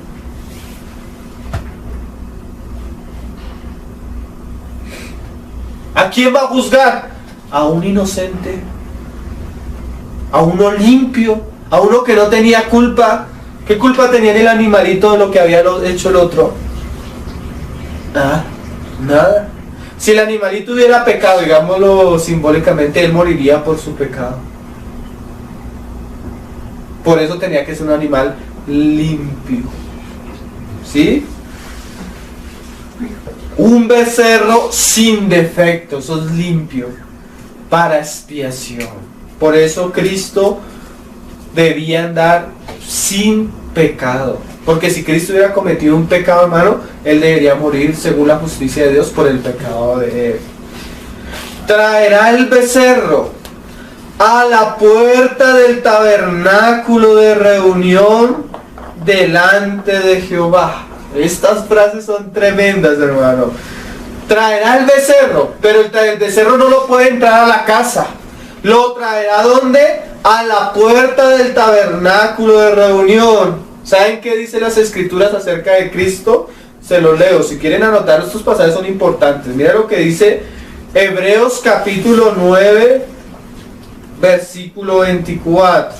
¿A quién va a juzgar? A un inocente, a uno limpio, a uno que no tenía culpa. ¿Qué culpa tenía el animalito de lo que había hecho el otro? Nada. Si el animalito hubiera pecado, digámoslo simbólicamente, él moriría por su pecado. Por eso tenía que ser un animal limpio. ¿Sí? Un becerro sin defecto, eso es limpio, para expiación. Por eso Cristo debía andar sin pecado. Porque si Cristo hubiera cometido un pecado, hermano, Él debería morir según la justicia de Dios por el pecado de Él. Traerá el becerro a la puerta del tabernáculo de reunión delante de Jehová. Estas frases son tremendas, hermano. Traerá el becerro, pero el becerro no lo puede entrar a la casa. Lo traerá ¿dónde? A la puerta del tabernáculo de reunión. ¿Saben qué dicen las escrituras acerca de Cristo? Se los leo. Si quieren anotar, estos pasajes son importantes. Mira lo que dice Hebreos capítulo 9, versículo 24.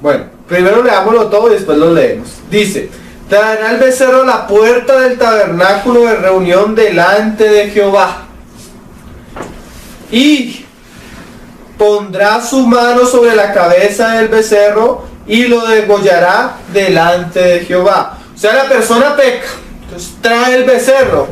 Bueno, primero leámoslo todo y después lo leemos. Dice: traerá el becerro a la puerta del tabernáculo de reunión delante de Jehová, y pondrá su mano sobre la cabeza del becerro y lo degollará delante de Jehová. O sea, la persona peca, entonces trae el becerro,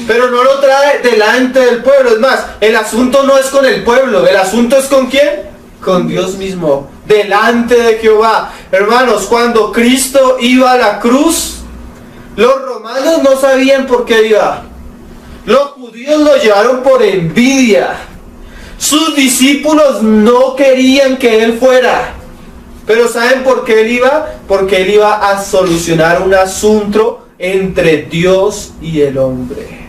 pero no lo trae delante del pueblo. Es más, el asunto no es con el pueblo, el asunto es con ¿quién? Con Dios mismo, delante de Jehová. Hermanos, cuando Cristo iba a la cruz, los romanos no sabían por qué iba. Los judíos lo llevaron por envidia. Sus discípulos no querían que Él fuera. Pero ¿saben por qué Él iba? Porque Él iba a solucionar un asunto entre Dios y el hombre.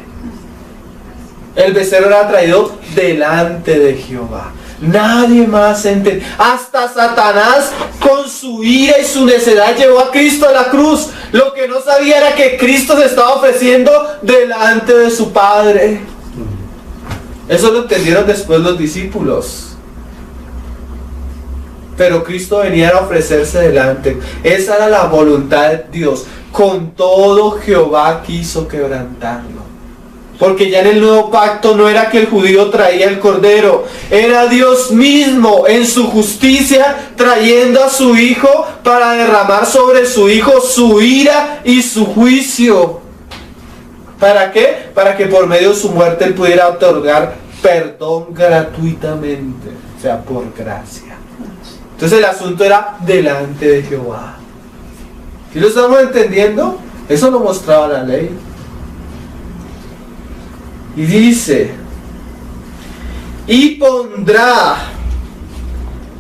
El becerro era traído delante de Jehová. Nadie más entiende. Hasta Satanás, con su ira y su necedad, llevó a Cristo a la cruz. Lo que no sabía era que Cristo se estaba ofreciendo delante de su Padre. Eso lo entendieron después los discípulos. Pero Cristo venía a ofrecerse delante. Esa era la voluntad de Dios. Con todo, Jehová quiso quebrantarlo. Porque ya en el nuevo pacto no era que el judío traía el cordero, era Dios mismo en su justicia trayendo a su hijo para derramar sobre su hijo su ira y su juicio. ¿Para qué? Para que por medio de su muerte Él pudiera otorgar perdón gratuitamente, o sea, por gracia. Entonces el asunto era delante de Jehová. ¿Sí lo estamos entendiendo? Eso lo mostraba la ley. Y dice: y pondrá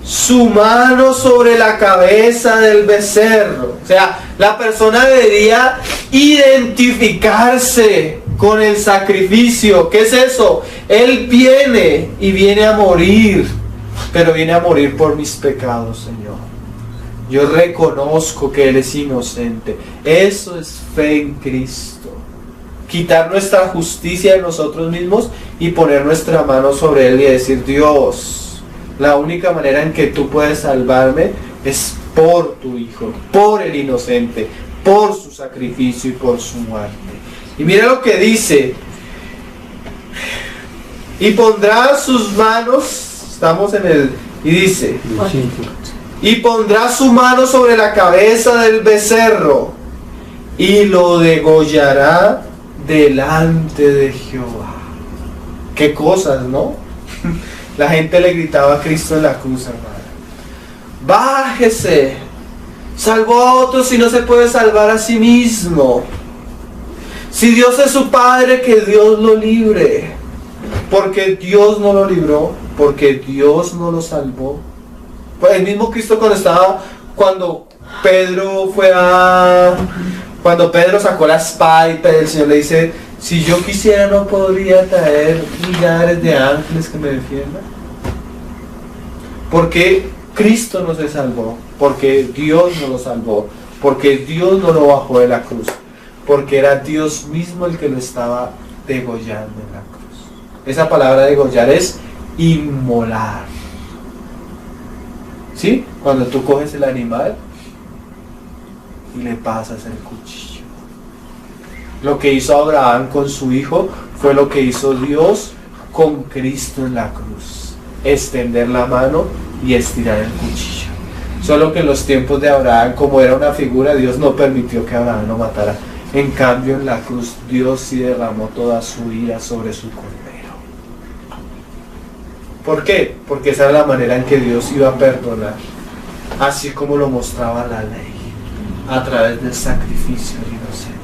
su mano sobre la cabeza del becerro. O sea, la persona debería identificarse con el sacrificio. ¿Qué es eso? Él viene y viene a morir, pero viene a morir por mis pecados, Señor. Yo reconozco que Él es inocente. Eso es fe en Cristo. Quitar nuestra justicia de nosotros mismos y poner nuestra mano sobre Él y decir: Dios, la única manera en que tú puedes salvarme es por tu Hijo, por el inocente, por su sacrificio y por su muerte. Y mira lo que dice: y pondrá sus manos, estamos en el, y dice: y pondrá su mano sobre la cabeza del becerro y lo degollará delante de Jehová. Qué cosas, ¿no? La gente le gritaba a Cristo en la cruz, hermano: bájese, salvó a otros y no se puede salvar a sí mismo. Si Dios es su Padre, que Dios lo libre. Porque Dios no lo libró, porque Dios no lo salvó. Pues el mismo Cristo cuando Pedro sacó la espada y el Señor le dice: si yo quisiera no podría traer millares de ángeles que me defiendan. Porque Cristo no se salvó, porque Dios no lo salvó, porque Dios no lo bajó de la cruz, porque era Dios mismo el que lo estaba degollando en la cruz. Esa palabra degollar es inmolar. ¿Sí? Cuando tú coges el animal y le pasas el cuchillo. Lo que hizo Abraham con su hijo fue lo que hizo Dios con Cristo en la cruz: extender la mano y estirar el cuchillo. Solo que en los tiempos de Abraham, como era una figura, Dios no permitió que Abraham lo matara. En cambio, en la cruz Dios sí derramó toda su ira sobre su cordero. ¿Por qué? Porque esa era la manera en que Dios iba a perdonar, así como lo mostraba la ley, a través del sacrificio inocente.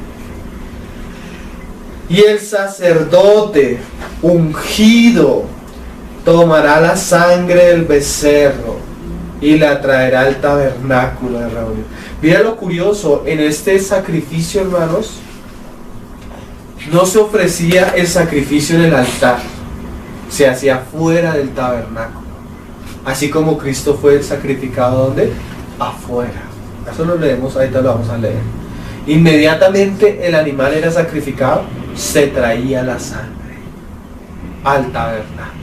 Y el sacerdote ungido tomará la sangre del becerro y la traerá al tabernáculo de reunión. Mira lo curioso, en este sacrificio, hermanos, no se ofrecía el sacrificio en el altar, se hacía fuera del tabernáculo. Así como Cristo fue sacrificado, ¿dónde? Afuera. Eso lo leemos, ahorita lo vamos a leer. Inmediatamente el animal era sacrificado, se traía la sangre al tabernáculo.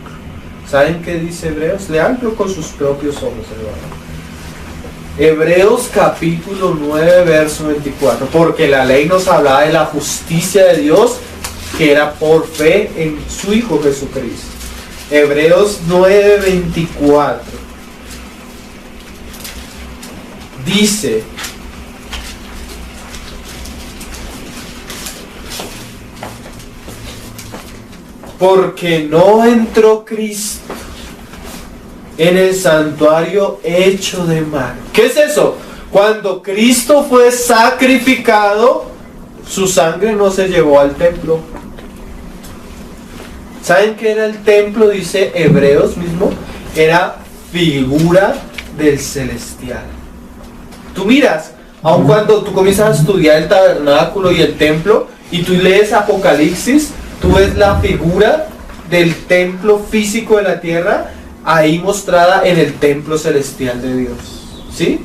¿Saben qué dice Hebreos? Leanlo con sus propios ojos, hermano. Hebreos capítulo 9, verso 24. Porque la ley nos hablaba de la justicia de Dios, que era por fe en su Hijo Jesucristo. Hebreos 9, 24. Dice: porque no entró Cristo en el santuario hecho de mano. ¿Qué es eso? Cuando Cristo fue sacrificado, su sangre no se llevó al templo. ¿Saben qué era el templo? Dice Hebreos mismo. Era figura del celestial. Tú miras, aun cuando tú comienzas a estudiar el tabernáculo y el templo, y tú lees Apocalipsis, tú ves la figura del templo físico de la tierra ahí mostrada en el templo celestial de Dios. ¿Sí?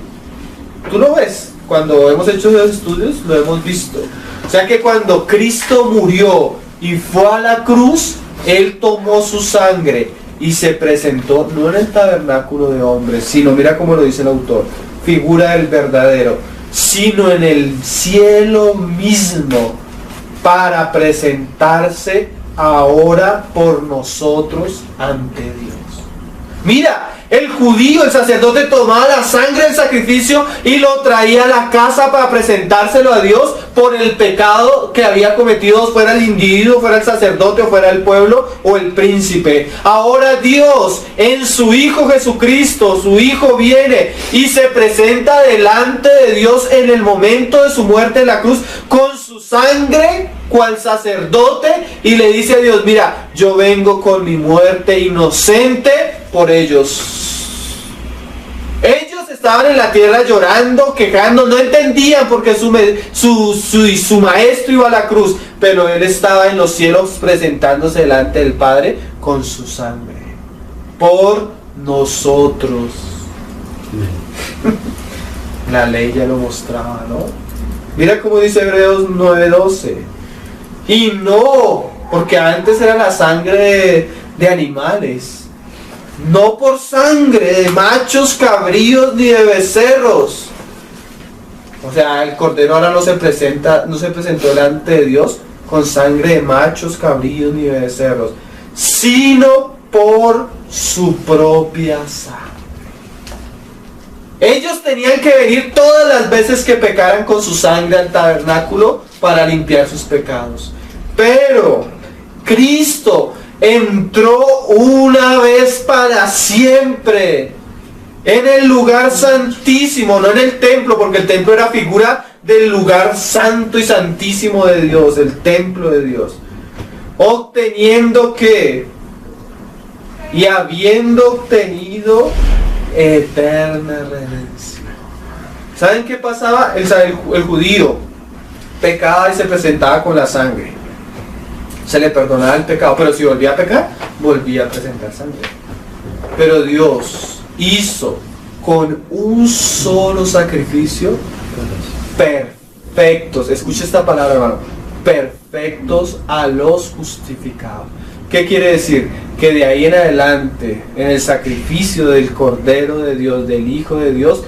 Tú lo ves. Cuando hemos hecho los estudios, lo hemos visto. O sea que cuando Cristo murió y fue a la cruz, Él tomó su sangre y se presentó no en el tabernáculo de hombres, sino, mira cómo lo dice el autor, figura del verdadero, sino en el cielo mismo, para presentarse ahora por nosotros ante Dios. Mira, el judío, el sacerdote, tomaba la sangre del sacrificio y lo traía a la casa para presentárselo a Dios por el pecado que había cometido, fuera el individuo, fuera el sacerdote, o fuera el pueblo o el príncipe. Ahora Dios, en su Hijo Jesucristo, su Hijo viene y se presenta delante de Dios en el momento de su muerte en la cruz con su sangre, cual sacerdote, y le dice a Dios: mira, yo vengo con mi muerte inocente por ellos. Ellos estaban en la tierra llorando, quejando, no entendían por qué su maestro iba a la cruz, pero Él estaba en los cielos presentándose delante del Padre con su sangre por nosotros. La ley ya lo mostraba, ¿no? Mira cómo dice Hebreos 9:12. Y no, porque antes era la sangre de animales, no por sangre de machos, cabríos ni de becerros. O sea, el cordero ahora no se presentó delante de Dios con sangre de machos, cabríos ni de becerros, sino por su propia sangre. Ellos tenían que venir todas las veces que pecaran con su sangre al tabernáculo para limpiar sus pecados. Pero Cristo entró una vez para siempre en el lugar santísimo, no en el templo, porque el templo era figura del lugar santo y santísimo de Dios, el templo de Dios, obteniendo que, y habiendo obtenido eterna redención. ¿Saben qué pasaba? El judío pecaba y se presentaba con la sangre, se le perdonaba el pecado, pero si volvía a pecar, volvía a presentar sangre. Pero Dios hizo con un solo sacrificio perfectos, escucha esta palabra, hermano, perfectos a los justificados. ¿Qué quiere decir? Que de ahí en adelante, en el sacrificio del Cordero de Dios, del Hijo de Dios,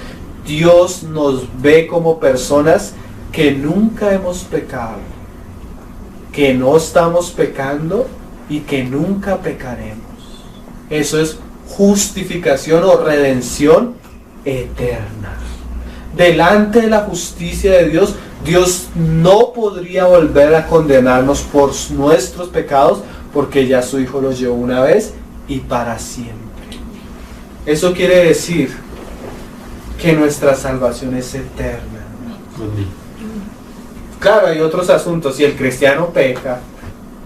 Dios nos ve como personas que nunca hemos pecado, que no estamos pecando y que nunca pecaremos. Eso es justificación o redención eterna. Delante de la justicia de Dios, Dios no podría volver a condenarnos por nuestros pecados, porque ya su Hijo los llevó una vez y para siempre. Eso quiere decir que nuestra salvación es eterna. Claro, hay otros asuntos. Si el cristiano peca,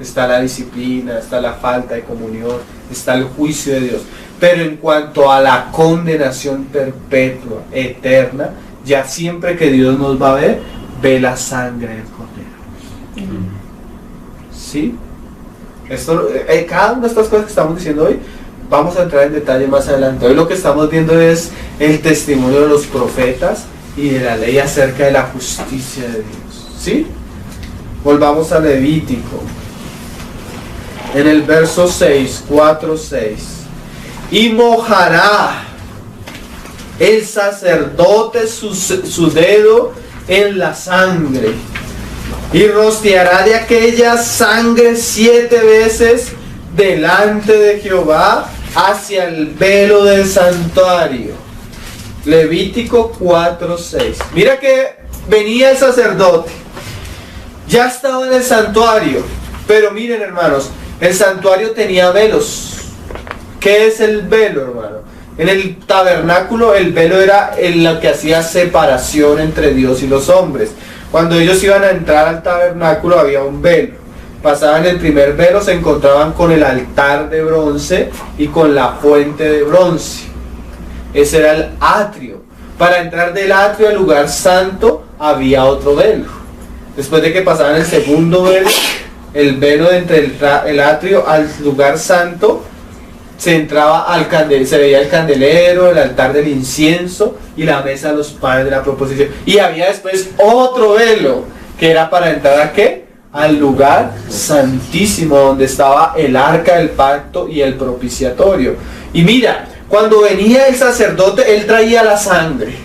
está la disciplina, está la falta de comunión, está el juicio de Dios. Pero en cuanto a la condenación perpetua, eterna, ya siempre que Dios nos va a ver, ve la sangre del Cordero. ¿Sí? Esto, cada una de estas cosas que estamos diciendo hoy, vamos a entrar en detalle más adelante. Hoy lo que estamos viendo es el testimonio de los profetas y de la ley acerca de la justicia de Dios. ¿Sí? Volvamos a Levítico. En el verso 6, 4, 6. Y mojará el sacerdote su dedo en la sangre y rociará de aquella sangre 7 veces delante de Jehová hacia el velo del santuario. Levítico 4:6. Mira que venía el sacerdote, ya estaba en el santuario, pero miren, hermanos, el santuario tenía velos. ¿Qué es el velo, hermano? En el tabernáculo el velo era lo que hacía separación entre Dios y los hombres. Cuando ellos iban a entrar al tabernáculo había un velo. Pasaban el primer velo, se encontraban con el altar de bronce y con la fuente de bronce. Ese era el atrio. Para entrar del atrio al lugar santo había otro velo. Después de que pasaban el segundo velo, el velo entre el atrio al lugar santo, se entraba al candelero, se veía el candelero, el altar del incienso y la mesa de los panes de la proposición. Y había después otro velo, que era para entrar ¿a qué? Al lugar santísimo, donde estaba el arca del pacto y el propiciatorio. Y mira, cuando venía el sacerdote, él traía la sangre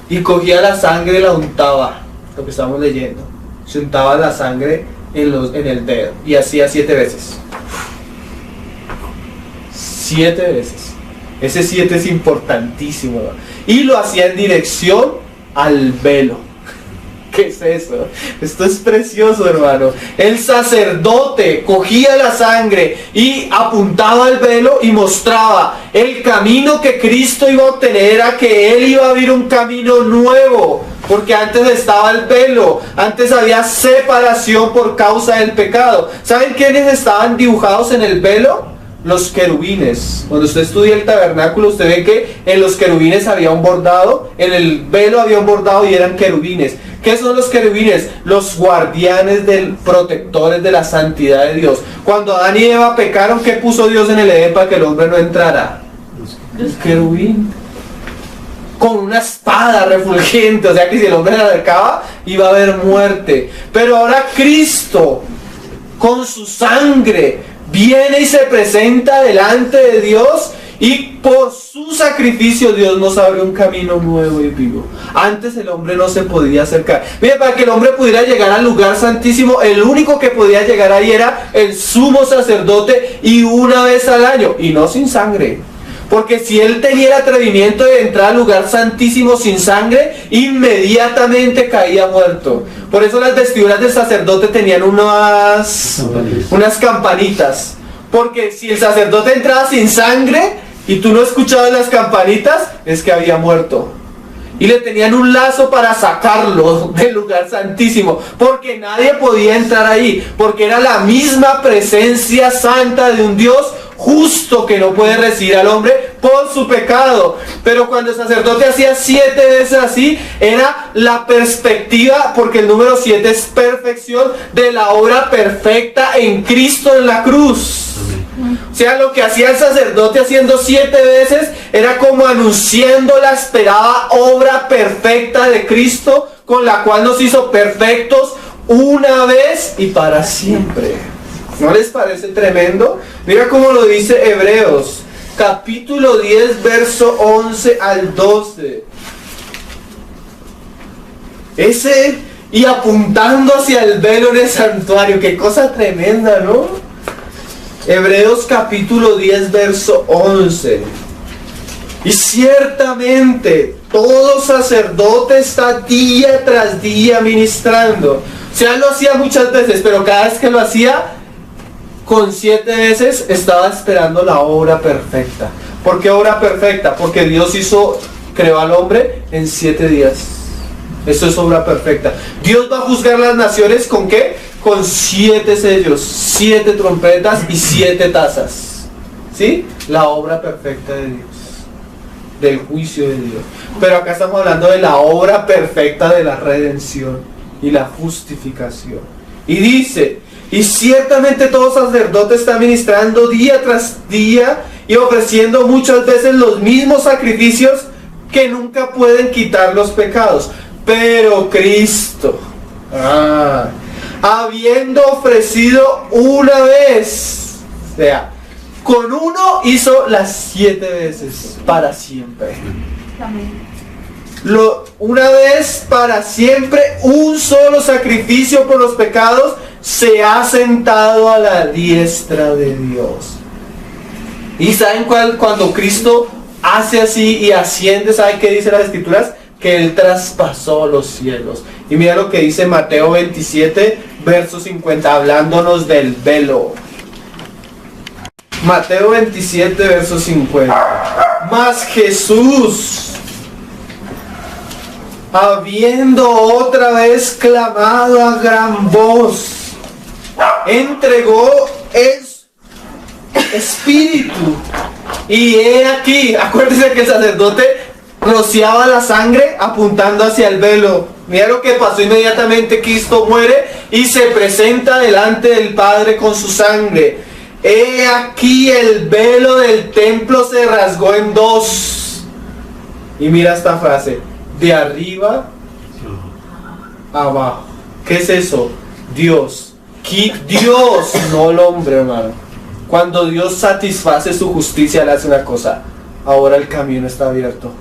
y cogía la sangre y la untaba, lo que estamos leyendo. Se untaba la sangre en el dedo y hacía 7 veces. 7 veces. Ese 7 es importantísimo, ¿no? Y lo hacía en dirección al velo. ¿Qué es eso? Esto es precioso, hermano. El sacerdote cogía la sangre y apuntaba al velo y mostraba el camino que Cristo iba a obtener, era que Él iba a abrir un camino nuevo. Porque antes estaba el velo, antes había separación por causa del pecado. ¿Saben quiénes estaban dibujados en el velo? Los querubines. Cuando usted estudia el tabernáculo, usted ve que en los querubines había un bordado, en el velo había un bordado y eran querubines. ¿Qué son los querubines? Los guardianes protectores de la santidad de Dios. Cuando Adán y Eva pecaron, ¿qué puso Dios en el Edén para que el hombre no entrara? El querubín. Con una espada refulgente, o sea que si el hombre se acercaba, iba a haber muerte. Pero ahora Cristo, con su sangre, viene y se presenta delante de Dios, y por su sacrificio Dios nos abre un camino nuevo y vivo. Antes el hombre no se podía acercar. Mire, para que el hombre pudiera llegar al lugar santísimo, el único que podía llegar ahí era el sumo sacerdote, y una vez al año, y no sin sangre. Porque si él tenía el atrevimiento de entrar al lugar santísimo sin sangre, inmediatamente caía muerto. Por eso las vestiduras del sacerdote tenían unas campanitas. Porque si el sacerdote entraba sin sangre y tú no escuchabas las campanitas, es que había muerto. Y le tenían un lazo para sacarlo del lugar santísimo, porque nadie podía entrar ahí, porque era la misma presencia santa de un Dios justo que no puede recibir al hombre por su pecado. Pero cuando el sacerdote hacía 7 veces así, era la perspectiva, porque el número 7 es perfección de la obra perfecta en Cristo en la cruz. O sea, lo que hacía el sacerdote haciendo 7 veces era como anunciando la esperada obra perfecta de Cristo, con la cual nos hizo perfectos una vez y para siempre. ¿No les parece tremendo? Mira cómo lo dice Hebreos, capítulo 10, verso 11 al 12. Y apuntando hacia el velo en el santuario. Qué cosa tremenda, ¿no? Hebreos capítulo 10, verso 11. Y ciertamente todo sacerdote está día tras día ministrando. O sea, él lo hacía muchas veces, pero cada vez que lo hacía, con 7 veces estaba esperando la obra perfecta. ¿Por qué obra perfecta? Porque Dios creó al hombre en 7 días. Eso es obra perfecta. Dios va a juzgar las naciones ¿con qué? Con 7 sellos, 7 trompetas y 7 tazas. ¿Sí? La obra perfecta de Dios, del juicio de Dios. Pero acá estamos hablando de la obra perfecta de la redención y la justificación. Y dice: y ciertamente todo sacerdote está ministrando día tras día y ofreciendo muchas veces los mismos sacrificios que nunca pueden quitar los pecados. Pero Cristo, habiendo ofrecido una vez, o sea, con uno hizo las 7 veces para siempre. Una vez para siempre, un solo sacrificio por los pecados, se ha sentado a la diestra de Dios. ¿Y saben cuando Cristo hace así y asciende? ¿Saben qué dice las Escrituras? Que Él traspasó los cielos. Y mira lo que dice Mateo 27, verso 50, hablándonos del velo. Mateo 27, verso 50. Mas Jesús, habiendo otra vez clamado a gran voz, entregó el Espíritu. Y he aquí, acuérdense que el sacerdote rociaba la sangre apuntando hacia el velo. Mira lo que pasó inmediatamente. Cristo muere y se presenta delante del Padre con su sangre. He aquí el velo del templo se rasgó en dos. Y mira esta frase: de arriba abajo. ¿Qué es eso? Dios, no el hombre, hermano. Cuando Dios satisface su justicia, le hace una cosa: ahora el camino está abierto.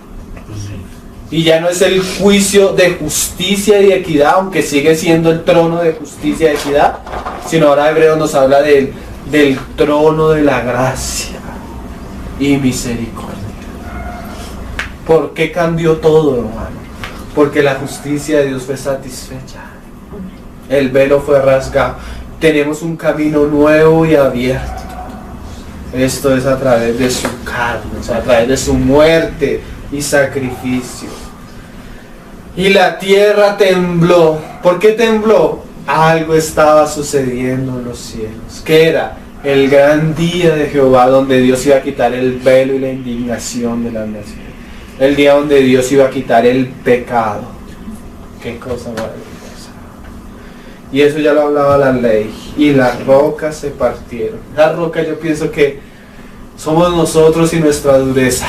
Y ya no es el juicio de justicia y equidad, aunque sigue siendo el trono de justicia y equidad, sino ahora Hebreos nos habla del trono de la gracia y misericordia. ¿Por qué cambió todo, hermano? Porque la justicia de Dios fue satisfecha. El velo fue rasgado. Tenemos un camino nuevo y abierto. Esto es a través de su carne, o sea, a través de su muerte y sacrificio. Y la tierra tembló. ¿Por qué tembló? Algo estaba sucediendo en los cielos. ¿Qué era? El gran día de Jehová, donde Dios iba a quitar el velo y la indignación de las naciones. El día donde Dios iba a quitar el pecado. Qué cosa maravillosa. Y eso ya lo hablaba la ley. Y las rocas se partieron. La roca, yo pienso que somos nosotros y nuestra dureza.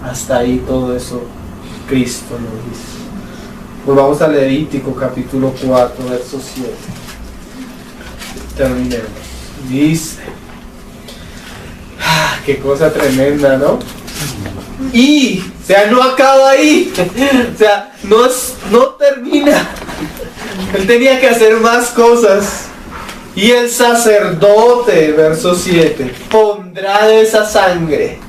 Hasta ahí todo eso Cristo nos dice. Pues vamos a Levítico capítulo 4, verso 7. Terminemos. Dice, qué cosa tremenda, ¿no? Y, o sea, no acaba ahí. O sea, no termina. Él tenía que hacer más cosas. Y el sacerdote, verso 7, pondrá de esa sangre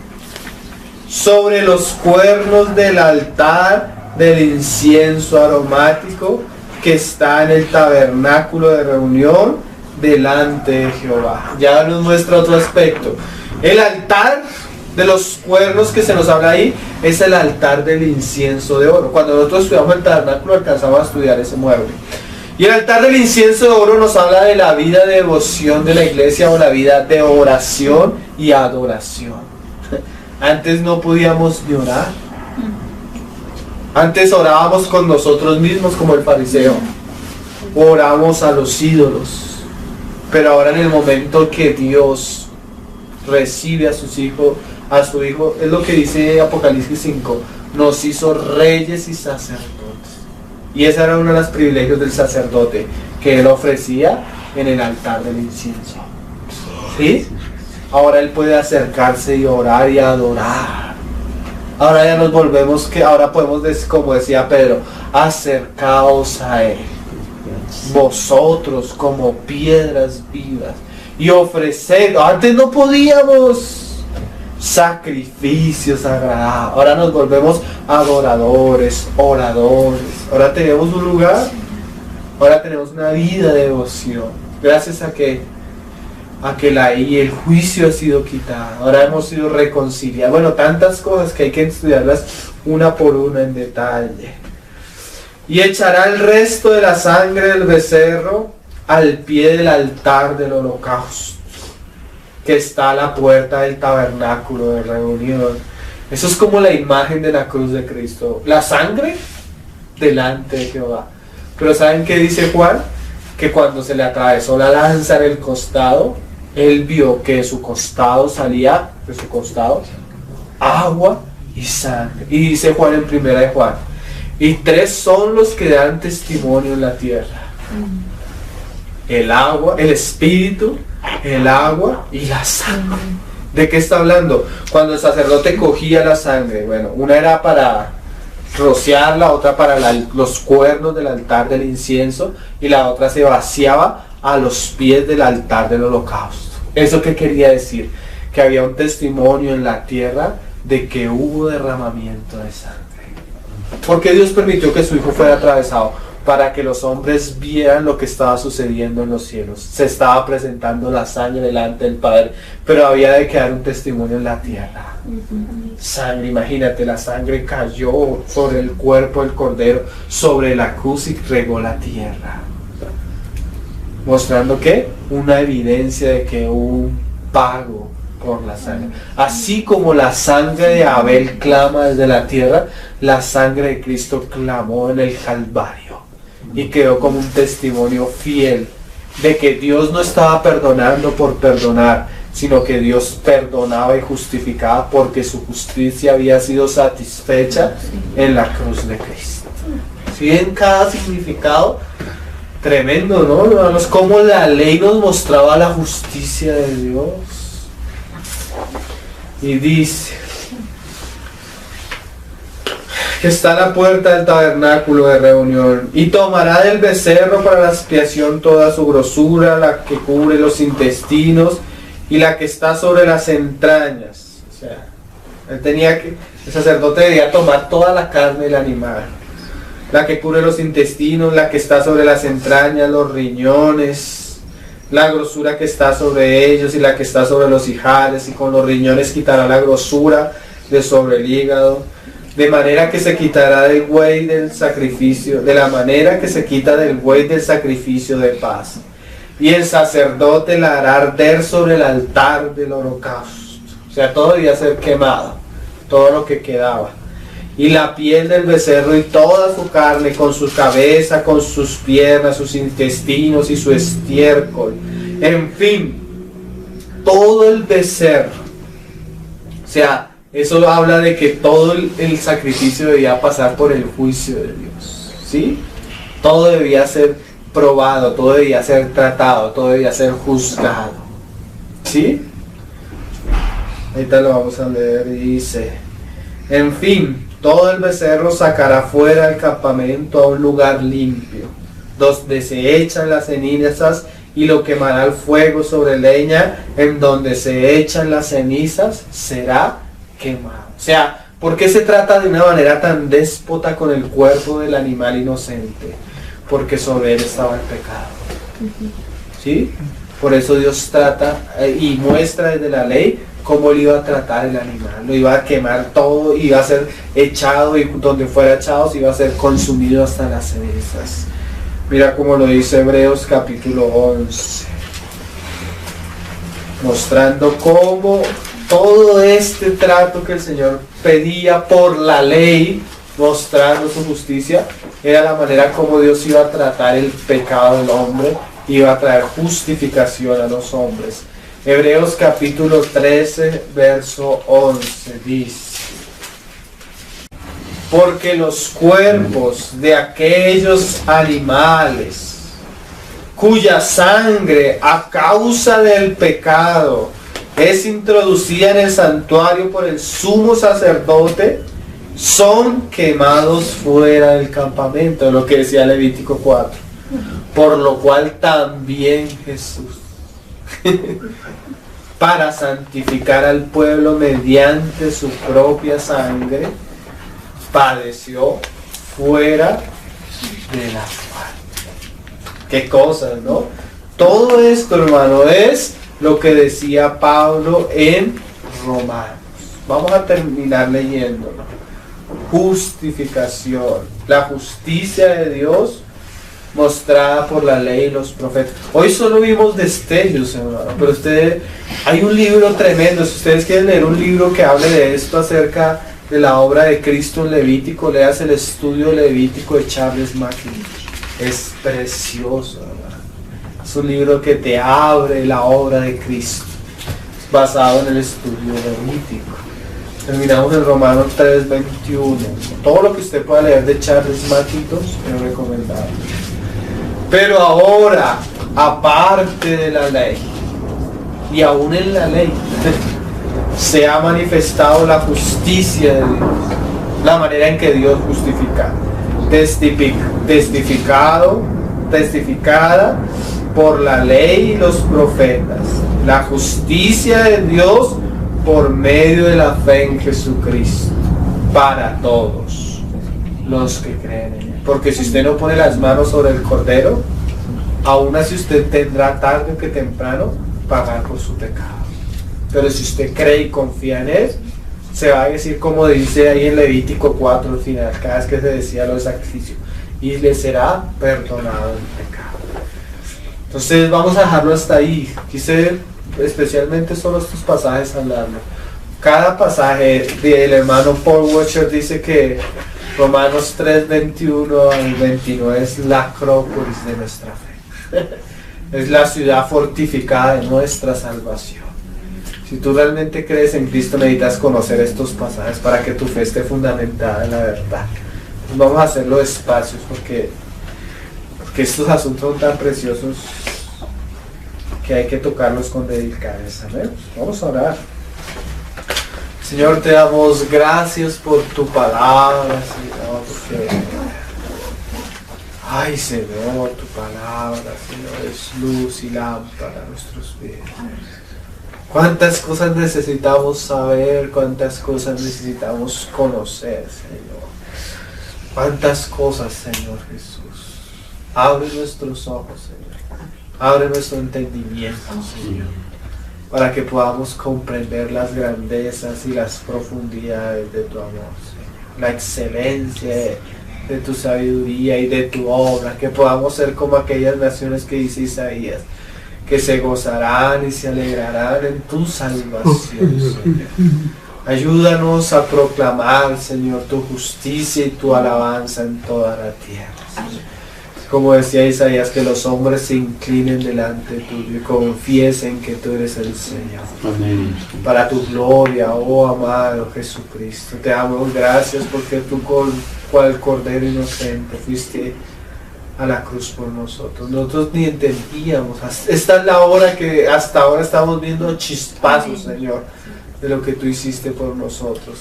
sobre los cuernos del altar del incienso aromático que está en el tabernáculo de reunión delante de Jehová. Ya nos muestra otro aspecto. El altar de los cuernos que se nos habla ahí es el altar del incienso de oro. Cuando nosotros estudiamos el tabernáculo alcanzamos a estudiar ese mueble. Y el altar del incienso de oro nos habla de la vida de devoción de la iglesia, o la vida de oración y adoración. Antes no podíamos ni orar. Antes orábamos con nosotros mismos como el fariseo. Oramos a los ídolos. Pero ahora en el momento que Dios recibe a su hijo, es lo que dice Apocalipsis 5, nos hizo reyes y sacerdotes. Y ese era uno de los privilegios del sacerdote, que él ofrecía en el altar del incienso. ¿Sí? Ahora él puede acercarse y orar y adorar. Ahora ya nos volvemos, ahora podemos decir, como decía Pedro, acercaos a él, vosotros como piedras vivas, y ofrecer. Antes no podíamos. Sacrificios agradables. Ahora nos volvemos adoradores, oradores. Ahora tenemos un lugar, ahora tenemos una vida de devoción. Gracias a que el juicio ha sido quitado. Ahora hemos sido reconciliados. Bueno, tantas cosas que hay que estudiarlas una por una en detalle. Y echará el resto de la sangre del becerro al pie del altar del holocausto, que está a la puerta del tabernáculo de reunión. Eso es como la imagen de la cruz de Cristo. La sangre delante de Jehová. Pero ¿saben qué dice Juan? Que cuando se le atravesó la lanza en el costado, él vio que de su costado salía, agua y sangre. Y dice Juan en primera de Juan, y tres son los que dan testimonio en la tierra: el agua, el espíritu, el agua y la sangre. ¿De qué está hablando? Cuando el sacerdote cogía la sangre, bueno, una era para rociarla, otra para los cuernos del altar del incienso, y la otra se vaciaba a los pies del altar del holocausto. ¿Eso qué quería decir? Que había un testimonio en la tierra de que hubo derramamiento de sangre. Porque Dios permitió que su Hijo fuera atravesado, para que los hombres vieran lo que estaba sucediendo en los cielos. Se estaba presentando la sangre delante del Padre, pero había de quedar un testimonio en la tierra. Sangre, imagínate, la sangre cayó sobre el cuerpo del Cordero, sobre la cruz, y regó la tierra. Mostrando que una evidencia de que hubo un pago por la sangre. Así como la sangre de Abel clama desde la tierra, la sangre de Cristo clamó en el Calvario y quedó como un testimonio fiel de que Dios no estaba perdonando por perdonar, sino que Dios perdonaba y justificaba porque su justicia había sido satisfecha en la cruz de Cristo. ¿Sí ven cada significado? Tremendo, ¿no, hermanos? Cómo la ley nos mostraba la justicia de Dios. Y dice que está a la puerta del tabernáculo de reunión, y tomará del becerro para la expiación toda su grosura, la que cubre los intestinos y la que está sobre las entrañas. O sea, el sacerdote debía tomar toda la carne del animal, la que cubre los intestinos, la que está sobre las entrañas, los riñones, la grosura que está sobre ellos y la que está sobre los ijares, y con los riñones quitará la grosura de sobre el hígado, de manera que se quitará del buey del sacrificio, de la manera que se quita del buey del sacrificio de paz. Y el sacerdote la hará arder sobre el altar del holocausto. O sea, todo debía ser quemado, todo lo que quedaba. Y la piel del becerro y toda su carne, con su cabeza, con sus piernas, sus intestinos y su estiércol. En fin, todo el becerro. O sea, eso habla de que todo el sacrificio debía pasar por el juicio de Dios. ¿Sí? Todo debía ser probado, todo debía ser tratado, todo debía ser juzgado. ¿Sí? Ahorita lo vamos a leer y dice: en fin, todo el becerro sacará fuera del campamento a un lugar limpio, donde se echan las cenizas, y lo quemará al fuego sobre leña, en donde se echan las cenizas será quemado. O sea, ¿por qué se trata de una manera tan déspota con el cuerpo del animal inocente? Porque sobre él estaba el pecado. ¿Sí? Por eso Dios trata y muestra desde la ley cómo él iba a tratar el animal. Lo iba a quemar todo, iba a ser echado, y donde fuera echado se iba a ser consumido hasta las cenizas. Mira cómo lo dice Hebreos capítulo 11, mostrando cómo todo este trato que el Señor pedía por la ley, mostrando su justicia, era la manera como Dios iba a tratar el pecado del hombre, iba a traer justificación a los hombres. Hebreos capítulo 13, verso 11 dice: porque los cuerpos de aquellos animales cuya sangre a causa del pecado es introducida en el santuario por el sumo sacerdote, son quemados fuera del campamento, lo que decía Levítico 4. Por lo cual también Jesús, para santificar al pueblo mediante su propia sangre, padeció fuera de la muerte. Qué cosas, ¿no? Todo esto, hermano, es lo que decía Pablo en Romanos. Vamos a terminar leyéndolo. Justificación, la justicia de Dios mostrada por la ley y los profetas. Hoy solo vimos destellos, hermano, pero hay un libro tremendo. Si ustedes quieren leer un libro que hable de esto, acerca de la obra de Cristo en Levítico, leas el estudio levítico de Charles Mackey. Es precioso, hermano. Es un libro que te abre la obra de Cristo, basado en el estudio levítico. Terminamos en Romanos 3:21. Todo lo que usted pueda leer de Charles Mackintosh es recomendable. Pero ahora, aparte de la ley, y aún en la ley, se ha manifestado la justicia de Dios, la manera en que Dios justifica, testificada por la ley y los profetas, la justicia de Dios por medio de la fe en Jesucristo, para todos los que creen en Él. Porque si usted no pone las manos sobre el Cordero, aún así usted tendrá tarde que temprano pagar por su pecado. Pero si usted cree y confía en Él, se va a decir como dice ahí en Levítico 4 al final, cada vez que se decía los sacrificios, y le será perdonado el pecado. Entonces vamos a dejarlo hasta ahí. Quise especialmente solo estos pasajes hablarlo. Cada pasaje del hermano Paul Washer dice que Romanos 3, 21 al 29 es la acrópolis de nuestra fe. Es la ciudad fortificada de nuestra salvación. Si tú realmente crees en Cristo, necesitas conocer estos pasajes para que tu fe esté fundamentada en la verdad. Pues vamos a hacerlo despacio porque estos asuntos son tan preciosos que hay que tocarlos con delicadeza. Vamos a orar. Señor, te damos gracias por tu palabra, Señor, porque ay, Señor, tu palabra, Señor, es luz y lámpara a nuestros pies. Cuántas cosas necesitamos saber, cuántas cosas necesitamos conocer, Señor. Cuántas cosas, Señor Jesús. Abre nuestros ojos, Señor. Abre nuestro entendimiento, Señor, para que podamos comprender las grandezas y las profundidades de tu amor, Señor. La excelencia de tu sabiduría y de tu obra, que podamos ser como aquellas naciones que dice Isaías, que se gozarán y se alegrarán en tu salvación, Señor. Ayúdanos a proclamar, Señor, tu justicia y tu alabanza en toda la tierra, Señor. Como decía Isaías, que los hombres se inclinen delante tuyo y confiesen que tú eres el Señor. Amén. Para tu gloria, oh amado Jesucristo. Te damos gracias porque tú, cual Cordero inocente, fuiste a la cruz por nosotros. Nosotros ni entendíamos. Esta es la hora que hasta ahora estamos viendo chispazos, Señor, de lo que tú hiciste por nosotros.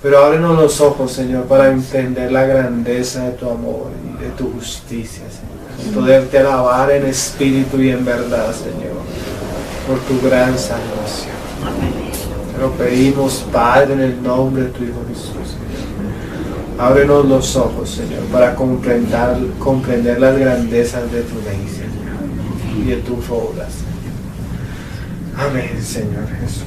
Pero ábrenos los ojos, Señor, para entender la grandeza de tu amor y de tu justicia, Señor. Y poderte alabar en espíritu y en verdad, Señor, por tu gran salvación. Te lo pedimos, Padre, en el nombre de tu Hijo Jesús, Señor. Ábrenos los ojos, Señor, para comprender las grandezas de tu ley, Señor, y de tus obras, Señor. Amén, Señor Jesús.